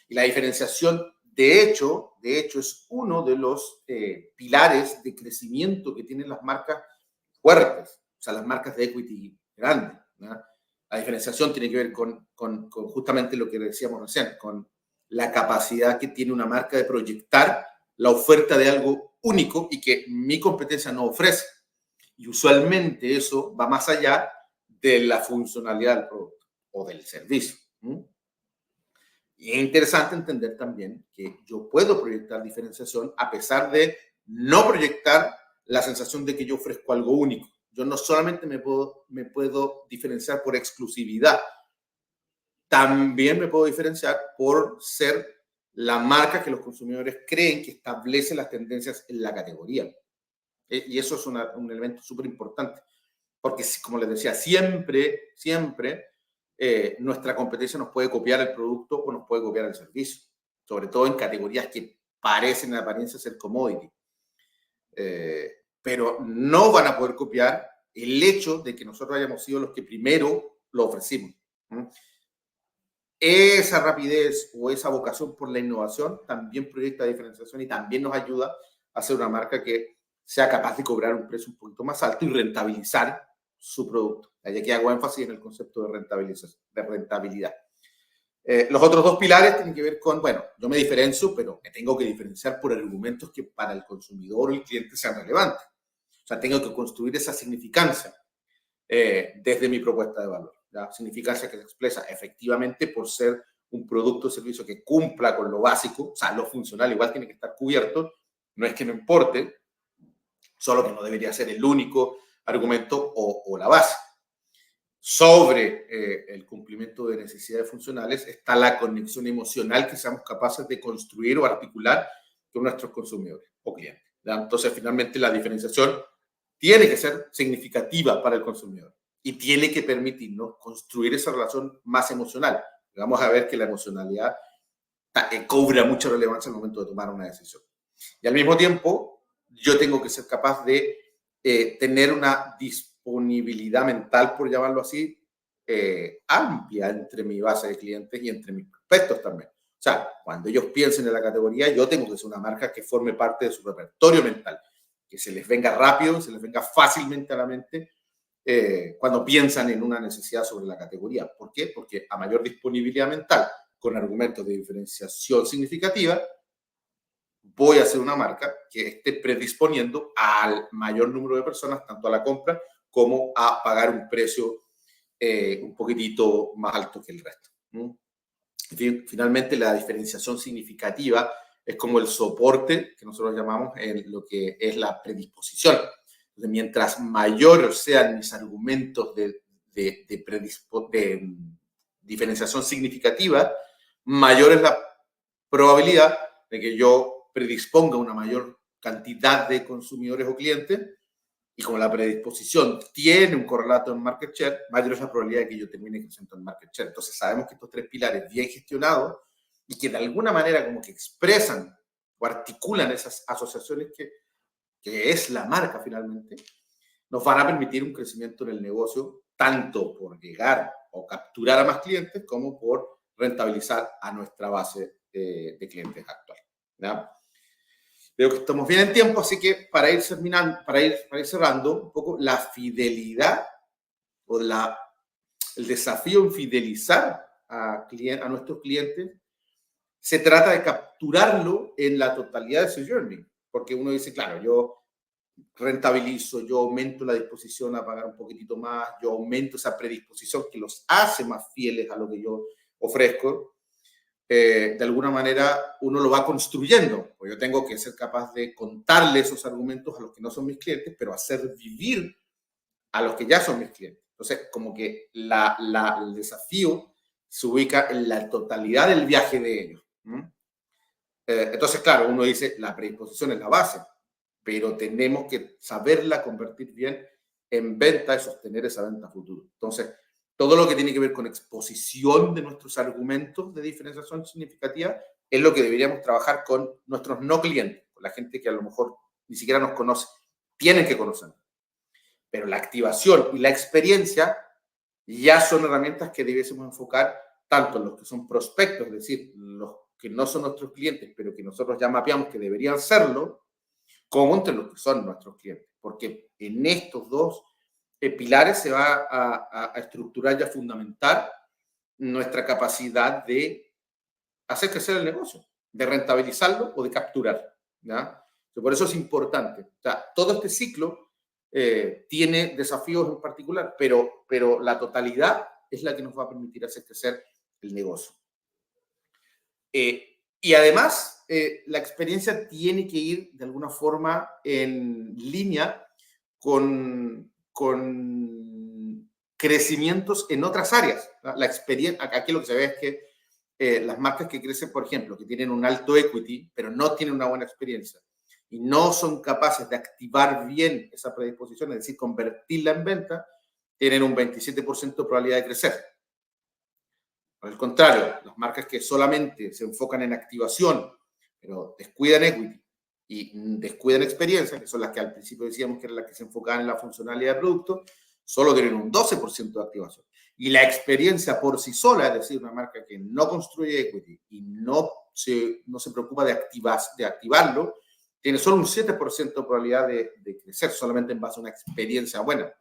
Y la diferenciación, de hecho, es uno de los pilares de crecimiento que tienen las marcas fuertes, o sea, las marcas de equity grandes, ¿no? La diferenciación tiene que ver con justamente lo que decíamos recién, con la capacidad que tiene una marca de proyectar la oferta de algo único y que mi competencia no ofrece. Y usualmente eso va más allá de la funcionalidad del producto o del servicio. Y es interesante entender también que yo puedo proyectar diferenciación a pesar de no proyectar la sensación de que yo ofrezco algo único. Yo no solamente me puedo diferenciar por exclusividad, también me puedo diferenciar por ser la marca que los consumidores creen que establece las tendencias en la categoría. Y eso es un elemento súper importante, porque como les decía, siempre nuestra competencia nos puede copiar el producto o nos puede copiar el servicio, sobre todo en categorías que parecen en apariencia ser commodity. Pero no van a poder copiar el hecho de que nosotros hayamos sido los que primero lo ofrecimos. Esa rapidez o esa vocación por la innovación también proyecta diferenciación y también nos ayuda a ser una marca que sea capaz de cobrar un precio un poquito más alto y rentabilizar su producto. Hay que hago énfasis en el concepto de rentabilidad. Los otros dos pilares tienen que ver con, bueno, yo me diferencio, pero me tengo que diferenciar por argumentos que para el consumidor o el cliente sean relevantes. O sea, tengo que construir esa significancia desde mi propuesta de valor. ¿Ya? Significancia que se expresa efectivamente por ser un producto o servicio que cumpla con lo básico, o sea, lo funcional igual tiene que estar cubierto, no es que no importe, solo que no debería ser el único argumento o la base. Sobre el cumplimiento de necesidades funcionales está la conexión emocional que seamos capaces de construir o articular con nuestros consumidores o clientes. ¿Ya? Entonces, finalmente, la diferenciación tiene que ser significativa para el consumidor y tiene que permitirnos construir esa relación más emocional. Vamos a ver que la emocionalidad cobra mucha relevancia al momento de tomar una decisión. Y al mismo tiempo, yo tengo que ser capaz de tener una disponibilidad mental, por llamarlo así, amplia entre mi base de clientes y entre mis prospectos también. O sea, cuando ellos piensen en la categoría, yo tengo que ser una marca que forme parte de su repertorio mental, que se les venga rápido, se les venga fácilmente a la mente cuando piensan en una necesidad sobre la categoría. ¿Por qué? Porque a mayor disponibilidad mental, con argumentos de diferenciación significativa, voy a ser una marca que esté predisponiendo al mayor número de personas, tanto a la compra como a pagar un precio un poquitito más alto que el resto. Finalmente, la diferenciación significativa es como el soporte que nosotros llamamos en lo que es la predisposición. Entonces, mientras mayores sean mis argumentos de diferenciación significativa, mayor es la probabilidad de que yo predisponga una mayor cantidad de consumidores o clientes, y como la predisposición tiene un correlato en market share, mayor es la probabilidad de que yo termine creciendo en market share. Entonces sabemos que estos tres pilares bien gestionados y que de alguna manera como que expresan o articulan esas asociaciones que es la marca finalmente, nos van a permitir un crecimiento en el negocio, tanto por llegar o capturar a más clientes como por rentabilizar a nuestra base de clientes actual. ¿Ya? Veo que estamos bien en tiempo, así que para ir cerrando un poco, la fidelidad o el desafío en fidelizar a nuestros clientes se trata de capturarlo en la totalidad de su journey, porque uno dice, claro, yo rentabilizo, yo aumento la disposición a pagar un poquitito más, yo aumento esa predisposición que los hace más fieles a lo que yo ofrezco. De alguna manera uno lo va construyendo, pues yo tengo que ser capaz de contarle esos argumentos a los que no son mis clientes, pero hacer vivir a los que ya son mis clientes. Entonces, como que el desafío se ubica en la totalidad del viaje de ellos. Entonces, claro, uno dice, la predisposición es la base, pero tenemos que saberla convertir bien en venta y sostener esa venta futuro. Entonces, todo lo que tiene que ver con exposición de nuestros argumentos de diferenciación significativa es lo que deberíamos trabajar con nuestros no clientes, la gente que a lo mejor ni siquiera nos conoce, tienen que conocernos. Pero la activación y la experiencia ya son herramientas que debiésemos enfocar tanto en los que son prospectos, es decir, los que no son nuestros clientes, pero que nosotros ya mapeamos que deberían serlo, como entre los que son nuestros clientes. Porque en estos dos pilares se va a estructurar y a fundamentar nuestra capacidad de hacer crecer el negocio, de rentabilizarlo o de capturar, ¿ya? Por eso es importante. O sea, todo este ciclo tiene desafíos en particular, pero la totalidad es la que nos va a permitir hacer crecer el negocio. Y además, la experiencia tiene que ir de alguna forma en línea con crecimientos en otras áreas. La experiencia, aquí lo que se ve es que las marcas que crecen, por ejemplo, que tienen un alto equity, pero no tienen una buena experiencia y no son capaces de activar bien esa predisposición, es decir, convertirla en venta, tienen un 27% de probabilidad de crecer. Por el contrario, las marcas que solamente se enfocan en activación, pero descuidan equity y descuidan experiencia, que son las que al principio decíamos que eran las que se enfocaban en la funcionalidad del producto, solo tienen un 12% de activación. Y la experiencia por sí sola, es decir, una marca que no construye equity y no se preocupa de activarlo, tiene solo un 7% de probabilidad de crecer, solamente en base a una experiencia buena.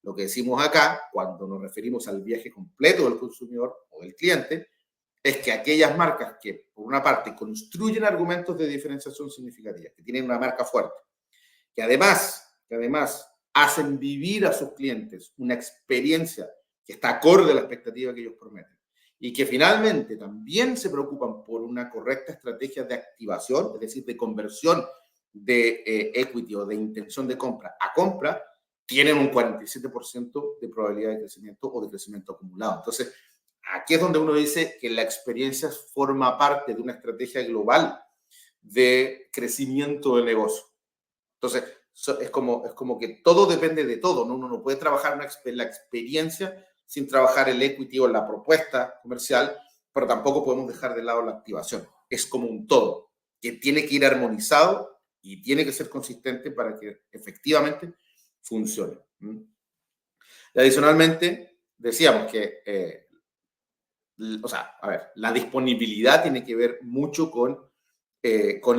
Lo que decimos acá, cuando nos referimos al viaje completo del consumidor o del cliente, es que aquellas marcas que, por una parte, construyen argumentos de diferenciación significativa, que tienen una marca fuerte, que además hacen vivir a sus clientes una experiencia que está acorde a la expectativa que ellos prometen, y que finalmente también se preocupan por una correcta estrategia de activación, es decir, de conversión de equity o de intención de compra a compra, tienen un 47% de probabilidad de crecimiento o de crecimiento acumulado. Entonces, aquí es donde uno dice que la experiencia forma parte de una estrategia global de crecimiento del negocio. Entonces, es como que todo depende de todo, ¿no? Uno no puede trabajar la experiencia sin trabajar el equity o la propuesta comercial, pero tampoco podemos dejar de lado la activación. Es como un todo, que tiene que ir armonizado y tiene que ser consistente para que efectivamente funcione. Y adicionalmente, decíamos que, la disponibilidad tiene que ver mucho con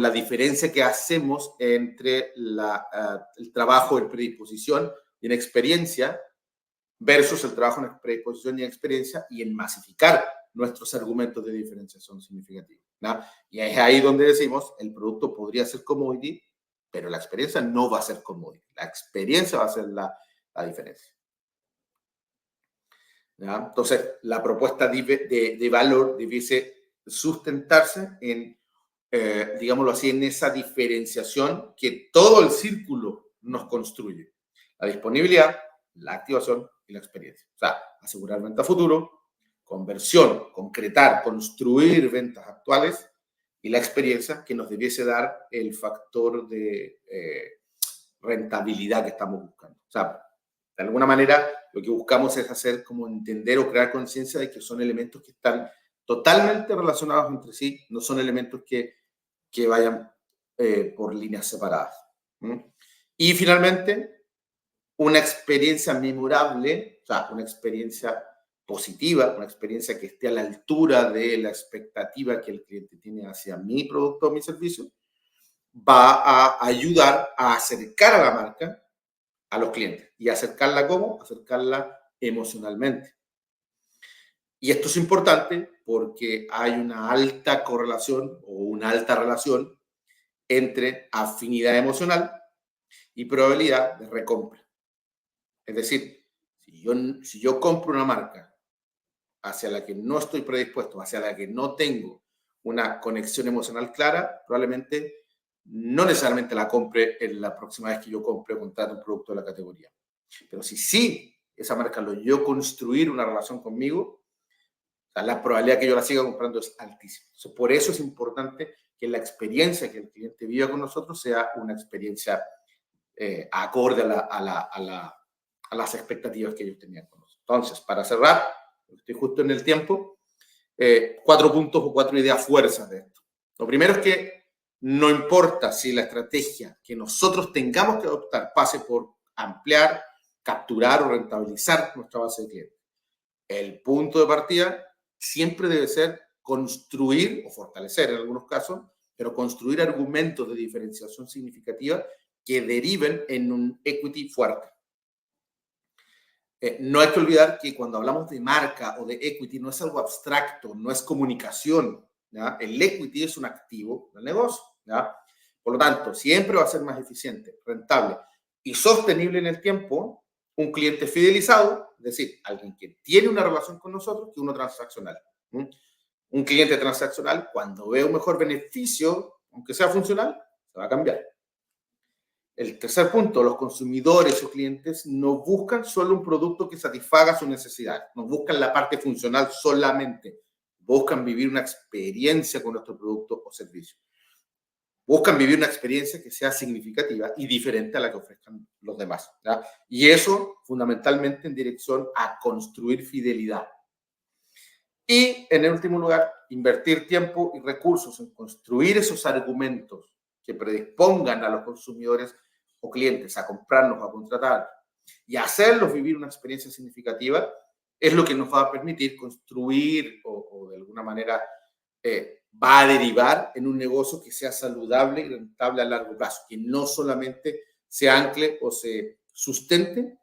la diferencia que hacemos entre el trabajo en predisposición y en experiencia versus el trabajo en predisposición y en experiencia y en masificar nuestros argumentos de diferenciación significativa, ¿no? Y es ahí donde decimos, el producto podría ser commodity, pero la experiencia no va a ser commodity. La experiencia va a ser la diferencia, ¿ya? Entonces, la propuesta de valor debiese sustentarse en, digámoslo así, en esa diferenciación que todo el círculo nos construye. La disponibilidad, la activación y la experiencia. O sea, asegurar venta futuro, conversión, concretar, construir ventas actuales y la experiencia que nos debiese dar el factor de rentabilidad que estamos buscando. O sea, de alguna manera lo que buscamos es hacer como entender o crear conciencia de que son elementos que están totalmente relacionados entre sí, no son elementos que vayan por líneas separadas. Y finalmente, una experiencia memorable, o sea, una experiencia positiva, una experiencia que esté a la altura de la expectativa que el cliente tiene hacia mi producto o mi servicio, va a ayudar a acercar a la marca a los clientes. ¿Y acercarla cómo? Acercarla emocionalmente. Y esto es importante porque hay una alta correlación o una alta relación entre afinidad emocional y probabilidad de recompra. Es decir, si yo compro una marca hacia la que no estoy predispuesto, hacia la que no tengo una conexión emocional clara, probablemente no necesariamente la compre en la próxima vez que yo compre o contrate un producto de la categoría. Pero si sí, esa marca logró construir una relación conmigo, la probabilidad que yo la siga comprando es altísima. Entonces, por eso es importante que la experiencia que el cliente viva con nosotros sea una experiencia acorde a las expectativas que ellos tenían con nosotros. Entonces, para cerrar, estoy justo en el tiempo, 4 puntos o 4 ideas fuerzas de esto. Lo primero es que no importa si la estrategia que nosotros tengamos que adoptar pase por ampliar, capturar o rentabilizar nuestra base de clientes. El punto de partida siempre debe ser construir o fortalecer en algunos casos, pero construir argumentos de diferenciación significativa que deriven en un equity fuerte. No hay que olvidar que cuando hablamos de marca o de equity no es algo abstracto, no es comunicación, ¿ya? El equity es un activo del negocio, ¿ya? Por lo tanto, siempre va a ser más eficiente, rentable y sostenible en el tiempo un cliente fidelizado, es decir, alguien que tiene una relación con nosotros, que uno transaccional. Un cliente transaccional, cuando ve un mejor beneficio, aunque sea funcional, se va a cambiar. El tercer punto, los consumidores o clientes no buscan solo un producto que satisfaga su necesidad, no buscan la parte funcional solamente, buscan vivir una experiencia con nuestro producto o servicio. Buscan vivir una experiencia que sea significativa y diferente a la que ofrezcan los demás, ¿ya? Y eso fundamentalmente en dirección a construir fidelidad. Y en el último lugar, invertir tiempo y recursos en construir esos argumentos que predispongan a los consumidores o clientes a comprarnos o a contratar y hacerlos vivir una experiencia significativa es lo que nos va a permitir construir o de alguna manera va a derivar en un negocio que sea saludable y rentable a largo plazo, que no solamente se ancle o se sustente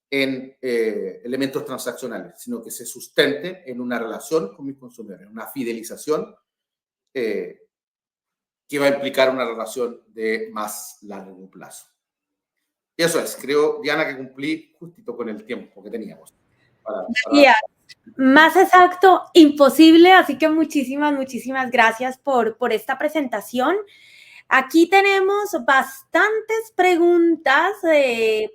en elementos transaccionales, sino que se sustente en una relación con mis consumidores, una fidelización que va a implicar una relación de más largo plazo. Y eso es, creo, Diana, que cumplí justito con el tiempo que teníamos. Más exacto, imposible, así que muchísimas gracias por esta presentación. Aquí tenemos bastantes preguntas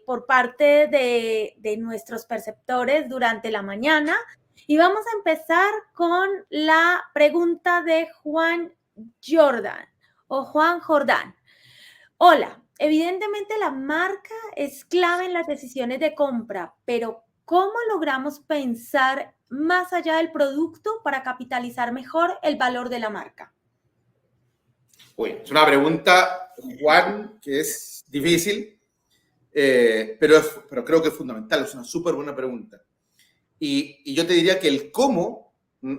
por parte de nuestros perceptores durante la mañana y vamos a empezar con la pregunta de Juan Jordán. Hola, evidentemente la marca es clave en las decisiones de compra, pero ¿cómo logramos pensar más allá del producto para capitalizar mejor el valor de la marca? Uy, es una pregunta, Juan, que es difícil, pero creo que es fundamental, es una súper buena pregunta. Y yo te diría que el cómo,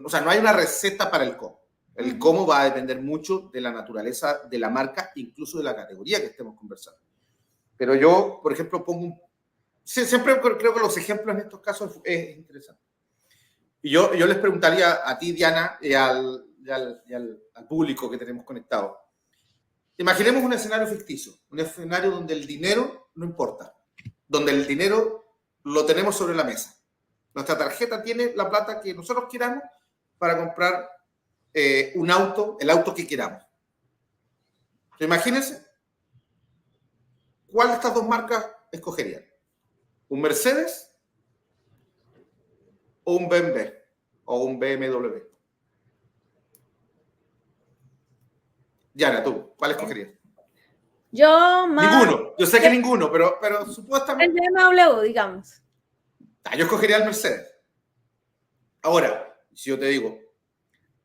o sea, no hay una receta para el cómo. El cómo va a depender mucho de la naturaleza de la marca, incluso de la categoría que estemos conversando. Pero yo, por ejemplo, siempre creo que los ejemplos en estos casos es interesante. Y yo les preguntaría a ti, Diana, y al público que tenemos conectado. Imaginemos un escenario ficticio, un escenario donde el dinero no importa, donde el dinero lo tenemos sobre la mesa. Nuestra tarjeta tiene la plata que nosotros queramos para comprar un auto, el auto que queramos. Imagínense, ¿cuál de estas dos marcas escogerían? ¿Un Mercedes o un BMW o un BMW? Diana, tú, ¿cuál escogerías? Ninguno. Yo sé que ninguno, pero supuestamente... El BMW, digamos. Yo escogería el Mercedes. Ahora, si yo te digo,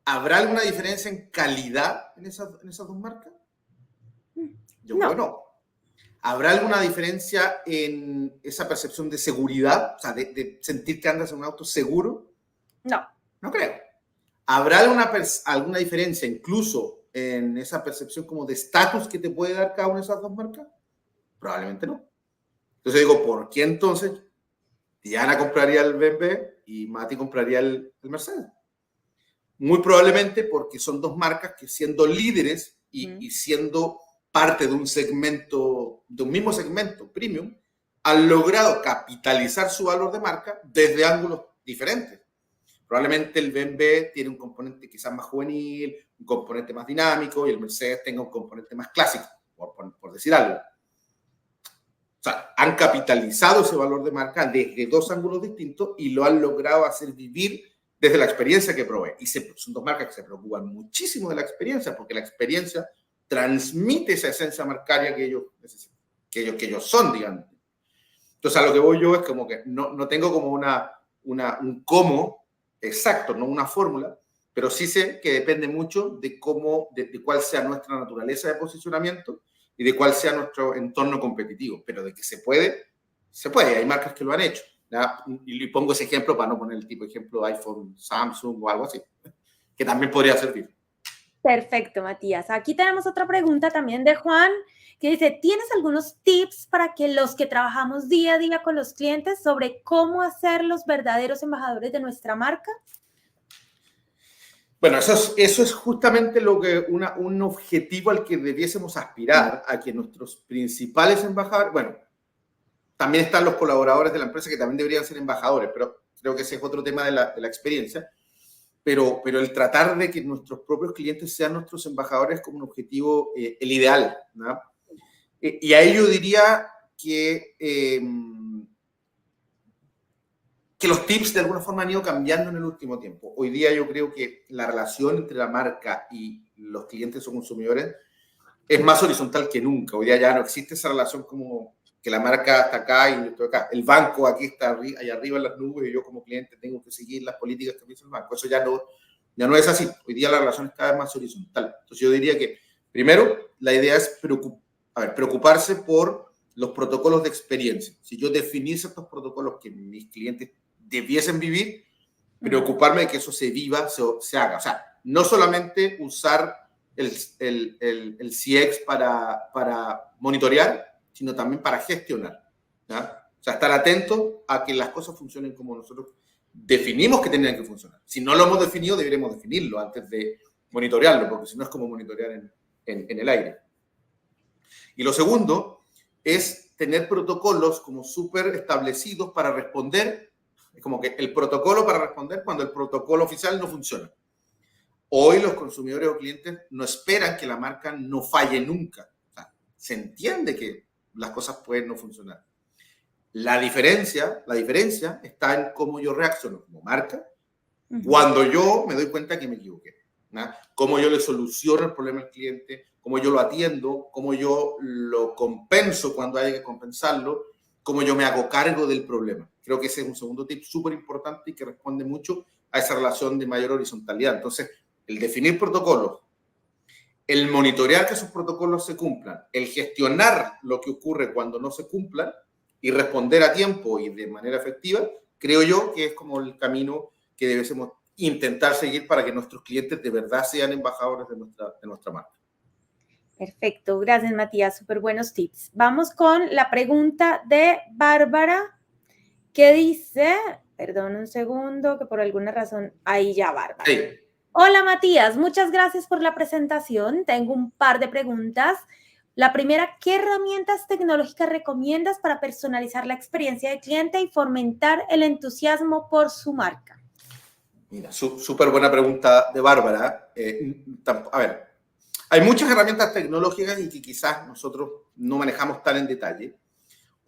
¿habrá alguna diferencia en calidad en esas dos marcas? Yo creo que no. ¿Habrá alguna diferencia en esa percepción de seguridad? O sea, de sentir que andas en un auto seguro. No. No creo. ¿Habrá alguna diferencia incluso en esa percepción como de estatus que te puede dar cada una de esas dos marcas? Probablemente no. Entonces digo, ¿por qué entonces Diana compraría el BMW y Mati compraría el Mercedes? Muy probablemente porque son dos marcas que siendo líderes y siendo parte de un segmento, de un mismo segmento premium, han logrado capitalizar su valor de marca desde ángulos diferentes. Probablemente el BMW tiene un componente quizás más juvenil, un componente más dinámico, y el Mercedes tenga un componente más clásico, por decir algo. O sea, han capitalizado ese valor de marca desde dos ángulos distintos y lo han logrado hacer vivir desde la experiencia que provee. Y son dos marcas que se preocupan muchísimo de la experiencia, porque la experiencia transmite esa esencia marcaria que ellos necesitan, que ellos son, digamos. Entonces, a lo que voy yo es como que no tengo como un cómo exacto, no una fórmula, pero sí sé que depende mucho de cuál sea nuestra naturaleza de posicionamiento y de cuál sea nuestro entorno competitivo. Pero de que se puede, se puede. Hay marcas que lo han hecho, ¿ya? Y pongo ese ejemplo para no poner el tipo de ejemplo de iPhone, Samsung o algo así, que también podría servir. Perfecto, Matías. Aquí tenemos otra pregunta también de Juan, que dice, ¿tienes algunos tips para que los que trabajamos día a día con los clientes sobre cómo hacer los verdaderos embajadores de nuestra marca? Bueno, eso es justamente lo que un objetivo al que debiésemos aspirar, a que nuestros principales embajadores, bueno, también están los colaboradores de la empresa que también deberían ser embajadores, pero creo que ese es otro tema de la experiencia. Pero el tratar de que nuestros propios clientes sean nuestros embajadores como un objetivo, el ideal, ¿no? Y a ello diría que los tips de alguna forma han ido cambiando en el último tiempo. Hoy día yo creo que la relación entre la marca y los clientes o consumidores es más horizontal que nunca. Hoy día ya no existe esa relación como que la marca está acá y yo estoy acá. El banco aquí está allá arriba en las nubes y yo como cliente tengo que seguir las políticas que dice el banco. Eso ya no es así. Hoy día la relación es cada vez más horizontal. Entonces yo diría que, primero, la idea es preocuparse por los protocolos de experiencia. Si yo definir ciertos protocolos que mis clientes debiesen vivir, preocuparme de que eso se viva, se haga. O sea, no solamente usar el CX para monitorear, sino también para gestionar, ¿ya? O sea, estar atento a que las cosas funcionen como nosotros definimos que tendrían que funcionar. Si no lo hemos definido, deberíamos definirlo antes de monitorearlo, porque si no es como monitorear en el aire. Y lo segundo es tener protocolos como súper establecidos para responder. Es como que el protocolo para responder cuando el protocolo oficial no funciona. Hoy los consumidores o clientes no esperan que la marca no falle nunca. O sea, se entiende que las cosas pueden no funcionar. La diferencia está en cómo yo reacciono como marca cuando yo me doy cuenta que me equivoqué, ¿no? Cómo yo le soluciono el problema al cliente, cómo yo lo atiendo, cómo yo lo compenso cuando hay que compensarlo, cómo yo me hago cargo del problema. Creo que ese es un segundo tip súper importante y que responde mucho a esa relación de mayor horizontalidad. Entonces, el definir protocolos, el monitorear que esos protocolos se cumplan, el gestionar lo que ocurre cuando no se cumplan y responder a tiempo y de manera efectiva, creo yo que es como el camino que debemos intentar seguir para que nuestros clientes de verdad sean embajadores de nuestra marca. Perfecto, gracias Matías, súper buenos tips. Vamos con la pregunta de Bárbara, que dice, perdón un segundo, que por alguna razón, ahí ya Bárbara. Sí. Hola Matías, muchas gracias por la presentación. Tengo un par de preguntas. La primera, ¿qué herramientas tecnológicas recomiendas para personalizar la experiencia del cliente y fomentar el entusiasmo por su marca? Mira, súper buena pregunta de Bárbara. A ver, hay muchas herramientas tecnológicas y que quizás nosotros no manejamos tan en detalle.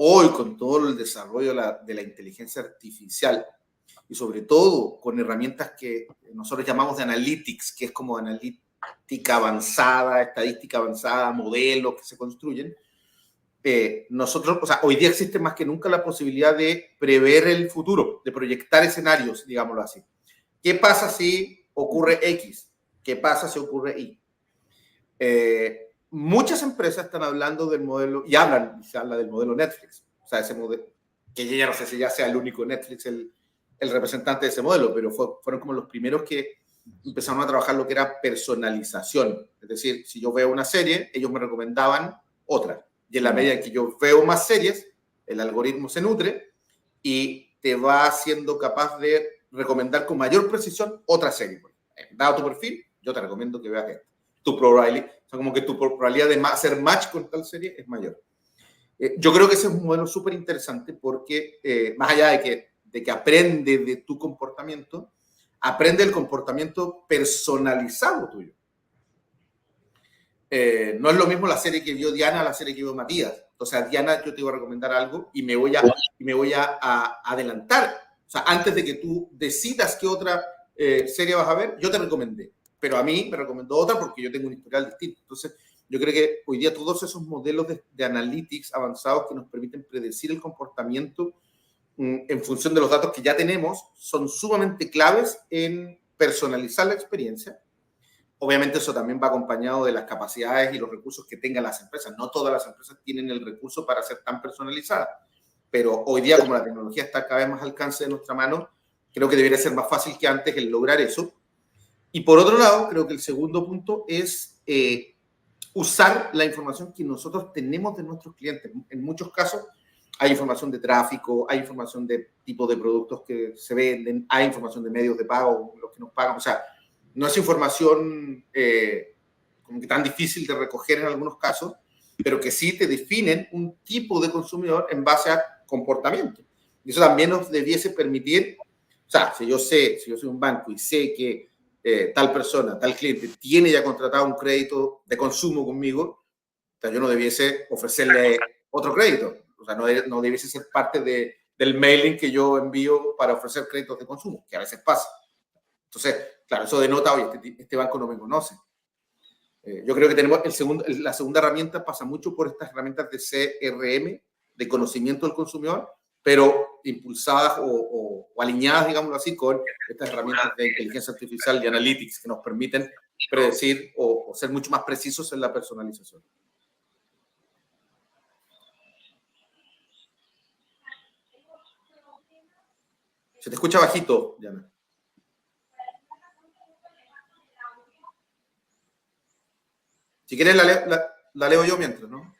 Hoy, con todo el desarrollo de la inteligencia artificial y sobre todo con herramientas que nosotros llamamos de analytics, que es como analítica avanzada, estadística avanzada, modelos que se construyen, nosotros, o sea, hoy día existe más que nunca la posibilidad de prever el futuro, de proyectar escenarios, digámoslo así. ¿Qué pasa si ocurre X? ¿Qué pasa si ocurre Y? Muchas empresas están hablando del modelo, y se habla del modelo Netflix, o sea, ese modelo, que ya no sé si ya sea el único Netflix el representante de ese modelo, pero fueron como los primeros que empezaron a trabajar lo que era personalización. Es decir, si yo veo una serie, ellos me recomendaban otra. Y en la medida en que yo veo más series, el algoritmo se nutre y te va siendo capaz de recomendar con mayor precisión otra serie. Dado tu perfil, yo te recomiendo que veas esto. Tu probabilidad, o sea, como que tu probabilidad de hacer match con tal serie es mayor. Yo creo que ese es un modelo súper interesante porque más allá de que aprende de tu comportamiento, aprende el comportamiento personalizado tuyo. No es lo mismo la serie que vio Diana a la serie que vio Matías. Entonces, a Diana yo te iba a recomendar algo y me voy a adelantar. O sea, antes de que tú decidas qué otra serie vas a ver, yo te recomendé. Pero a mí me recomendó otra porque yo tengo un historial distinto. Entonces, yo creo que hoy día todos esos modelos de analytics avanzados que nos permiten predecir el comportamiento en función de los datos que ya tenemos son sumamente claves personalizar la experiencia. Obviamente eso también va acompañado de las capacidades y los recursos que tengan las empresas. No todas las empresas tienen el recurso para ser tan personalizadas, pero hoy día, como la tecnología está cada vez más al alcance de nuestra mano, creo que debería ser más fácil que antes el lograr eso. Y por otro lado, creo que el segundo punto es usar la información que nosotros tenemos de nuestros clientes. En muchos casos hay información de tráfico, hay información de tipo de productos que se venden, hay información de medios de pago, los que nos pagan. O sea, no es información como que tan difícil de recoger en algunos casos, pero que sí te definen un tipo de consumidor en base a comportamiento. Y eso también nos debiese permitir, o sea, si yo soy un banco y sé que tal persona, tal cliente tiene ya contratado un crédito de consumo conmigo, o sea, yo no debiese ofrecerle otro crédito. O sea, no debiese ser parte del mailing que yo envío para ofrecer créditos de consumo, que a veces pasa. Entonces, claro, eso denota, oye, este banco no me conoce. Yo creo que tenemos la segunda herramienta pasa mucho por estas herramientas de CRM, de conocimiento del consumidor, pero impulsadas o alineadas, digámoslo así, con estas herramientas de inteligencia artificial y analytics que nos permiten predecir o ser mucho más precisos en la personalización. Se te escucha bajito, Diana. Si quieres, la leo yo mientras, ¿no?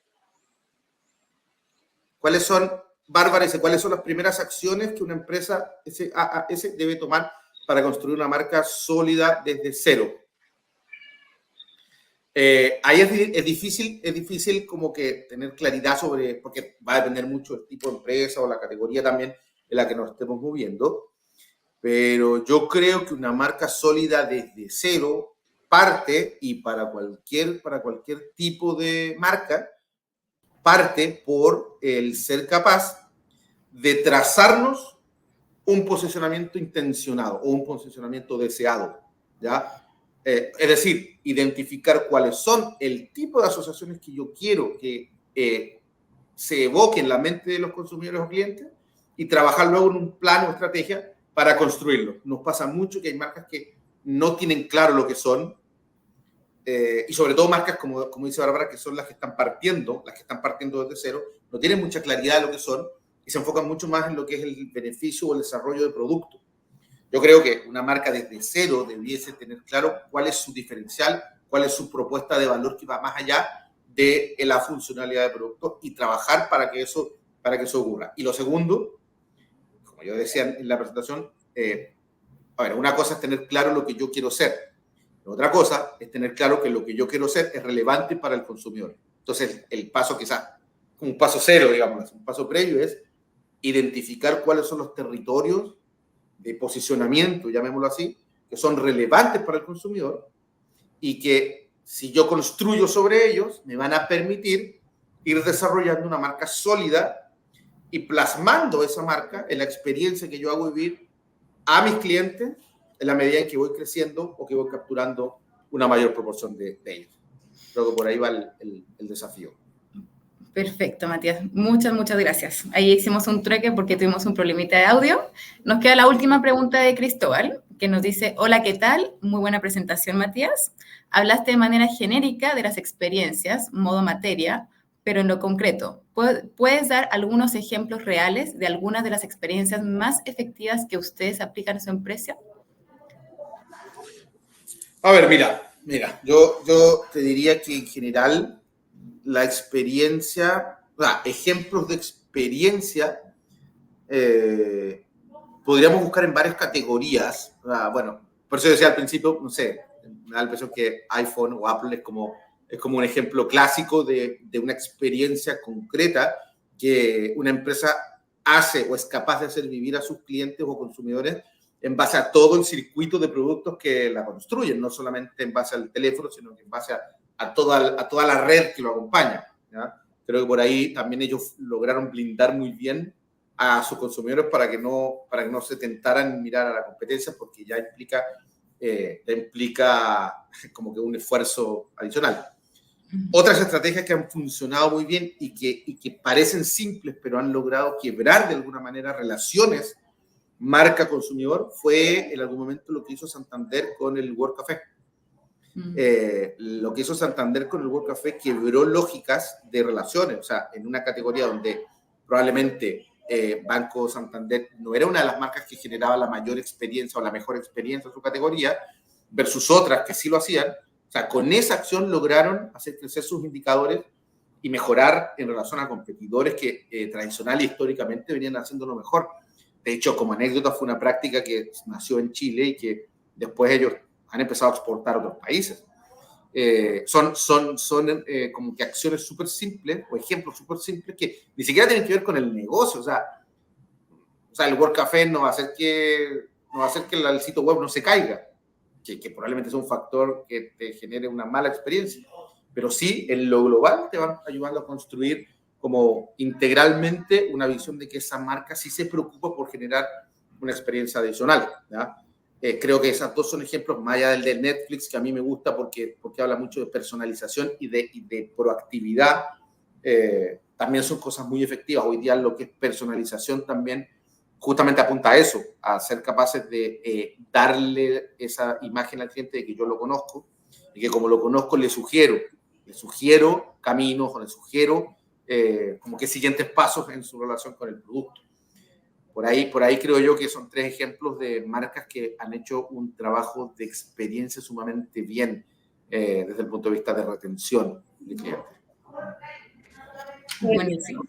¿Cuáles son, Bárbara, cuáles son las primeras acciones que una empresa SaaS debe tomar para construir una marca sólida desde cero? Ahí es difícil como que tener claridad sobre, porque va a depender mucho del tipo de empresa o la categoría también en la que nos estemos moviendo, pero yo creo que una marca sólida desde cero parte, y para cualquier tipo de marca, parte por el ser capaz de trazarnos un posicionamiento intencionado o un posicionamiento deseado, ¿ya? Es decir, identificar cuáles son el tipo de asociaciones que yo quiero que se evoque en la mente de los consumidores o clientes y trabajar luego en un plan o estrategia para construirlo. Nos pasa mucho que hay marcas que no tienen claro lo que son, y sobre todo marcas como dice Bárbara, que son las que están partiendo desde cero, no tienen mucha claridad de lo que son y se enfocan mucho más en lo que es el beneficio o el desarrollo de producto. Yo creo que una marca desde cero debiese tener claro cuál es su diferencial, cuál es su propuesta de valor que va más allá de la funcionalidad del producto y trabajar para que eso ocurra. Y lo segundo, como yo decía en la presentación, una cosa es tener claro lo que yo quiero ser. Otra cosa es tener claro que lo que yo quiero ser es relevante para el consumidor. Entonces, el paso quizás, un paso cero, digamos, un paso previo es identificar cuáles son los territorios de posicionamiento, llamémoslo así, que son relevantes para el consumidor y que si yo construyo sobre ellos, me van a permitir ir desarrollando una marca sólida y plasmando esa marca en la experiencia que yo hago vivir a mis clientes en la medida en que voy creciendo o que voy capturando una mayor proporción de ellos. Creo que por ahí va el desafío. Perfecto, Matías. Muchas gracias. Ahí hicimos un trueque porque tuvimos un problemita de audio. Nos queda la última pregunta de Cristóbal, que nos dice, hola, ¿qué tal? Muy buena presentación, Matías. Hablaste de manera genérica de las experiencias, modo materia, pero en lo concreto, ¿puedes dar algunos ejemplos reales de algunas de las experiencias más efectivas que ustedes aplican en su empresa? A ver, mira, yo te diría que en general la experiencia, ejemplos de experiencia, podríamos buscar en varias categorías. Bueno, por eso decía al principio, no sé, me da la impresión que iPhone o Apple es como un ejemplo clásico de una experiencia concreta que una empresa hace o es capaz de hacer vivir a sus clientes o consumidores en base a todo el circuito de productos que la construyen, no solamente en base al teléfono, sino que en base a toda la red que lo acompaña, ¿ya? Creo que por ahí también ellos lograron blindar muy bien a sus consumidores para que no se tentaran mirar a la competencia, porque ya implica como que un esfuerzo adicional. Otras estrategias que han funcionado muy bien y que parecen simples, pero han logrado quebrar de alguna manera relaciones marca consumidor fue en algún momento lo que hizo Santander con el World Café. Lo que hizo Santander con el World Café quebró lógicas de relaciones, o sea, en una categoría donde probablemente Banco Santander no era una de las marcas que generaba la mayor experiencia o la mejor experiencia en su categoría, versus otras que sí lo hacían. O sea, con esa acción lograron hacer crecer sus indicadores y mejorar en relación a competidores que tradicional y históricamente venían haciéndolo mejor. De hecho, como anécdota, fue una práctica que nació en Chile y que después ellos han empezado a exportar a otros países. Son como que acciones súper simples o ejemplos súper simples que ni siquiera tienen que ver con el negocio. O sea el World Café no va a hacer que el sitio web no se caiga, que probablemente es un factor que te genere una mala experiencia, pero sí en lo global te van ayudando a construir como integralmente una visión de que esa marca sí se preocupa por generar una experiencia adicional, ¿ya? Creo que esos dos son ejemplos, más allá del de Netflix, que a mí me gusta porque habla mucho de personalización y de proactividad. También son cosas muy efectivas. Hoy día lo que es personalización también justamente apunta a eso, a ser capaces de darle esa imagen al cliente de que yo lo conozco y que como lo conozco le sugiero caminos, o le sugiero como que siguientes pasos en su relación con el producto. Por ahí creo yo que son 3 ejemplos de marcas que han hecho un trabajo de experiencia sumamente bien desde el punto de vista de retención de clientes. Buenísimo.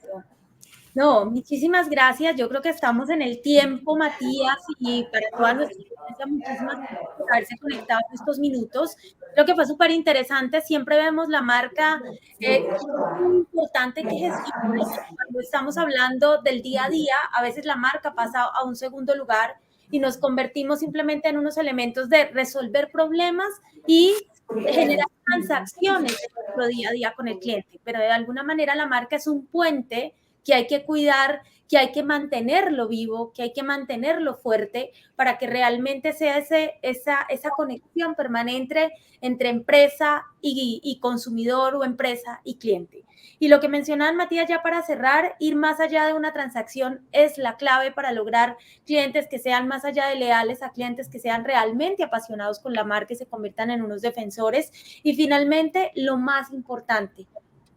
No, muchísimas gracias. Yo creo que estamos en el tiempo, Matías, y para toda nuestra audiencia, muchísimas gracias por haberse conectado en estos minutos. Creo que fue súper interesante. Siempre vemos la marca, es muy importante que gestione. Cuando estamos hablando del día a día, a veces la marca pasa a un segundo lugar y nos convertimos simplemente en unos elementos de resolver problemas y generar transacciones en nuestro día a día con el cliente. Pero de alguna manera la marca es un puente que hay que cuidar, que hay que mantenerlo vivo, que hay que mantenerlo fuerte para que realmente sea esa conexión permanente entre empresa y consumidor o empresa y cliente. Y lo que mencionaba Matías, ya para cerrar, ir más allá de una transacción es la clave para lograr clientes que sean más allá de leales, a clientes que sean realmente apasionados con la marca y se conviertan en unos defensores. Y finalmente, lo más importante,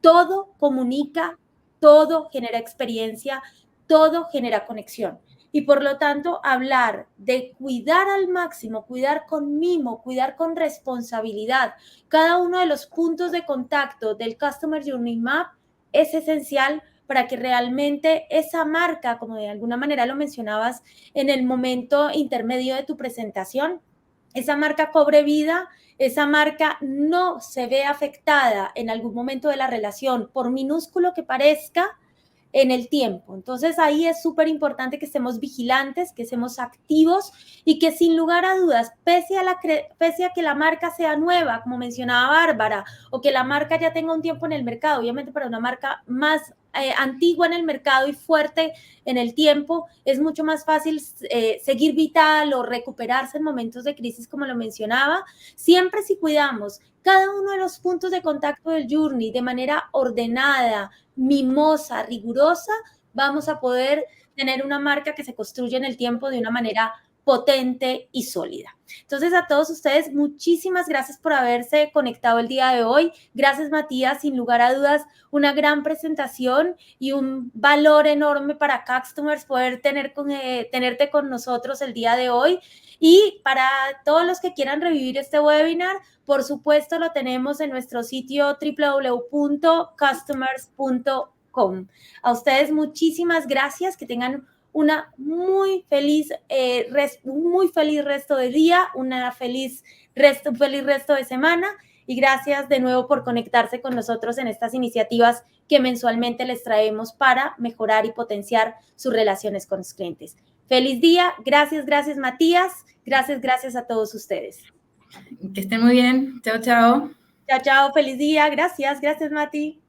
todo comunica, todo genera experiencia, todo genera conexión. Y por lo tanto, hablar de cuidar al máximo, cuidar con mimo, cuidar con responsabilidad cada uno de los puntos de contacto del Customer Journey Map es esencial para que realmente esa marca, como de alguna manera lo mencionabas en el momento intermedio de tu presentación, esa marca cobre vida, esa marca no se ve afectada en algún momento de la relación, por minúsculo que parezca, en el tiempo. Entonces ahí es súper importante que estemos vigilantes, que estemos activos y que sin lugar a dudas, pese a que la marca sea nueva, como mencionaba Bárbara, o que la marca ya tenga un tiempo en el mercado, obviamente para una marca más antigua en el mercado y fuerte en el tiempo, es mucho más fácil seguir vital o recuperarse en momentos de crisis, como lo mencionaba, siempre si cuidamos cada uno de los puntos de contacto del journey de manera ordenada, mimosa, rigurosa, vamos a poder tener una marca que se construye en el tiempo de una manera potente y sólida. Entonces, a todos ustedes, muchísimas gracias por haberse conectado el día de hoy. Gracias, Matías, sin lugar a dudas, una gran presentación y un valor enorme para Customers poder tenerte con nosotros el día de hoy. Y para todos los que quieran revivir este webinar, por supuesto, lo tenemos en nuestro sitio www.customers.com. A ustedes muchísimas gracias, que tengan una un muy feliz resto de día, un feliz resto de semana y gracias de nuevo por conectarse con nosotros en estas iniciativas que mensualmente les traemos para mejorar y potenciar sus relaciones con los clientes. Feliz día, gracias Matías, gracias a todos ustedes. Que estén muy bien, chao. Chao, feliz día, gracias Mati.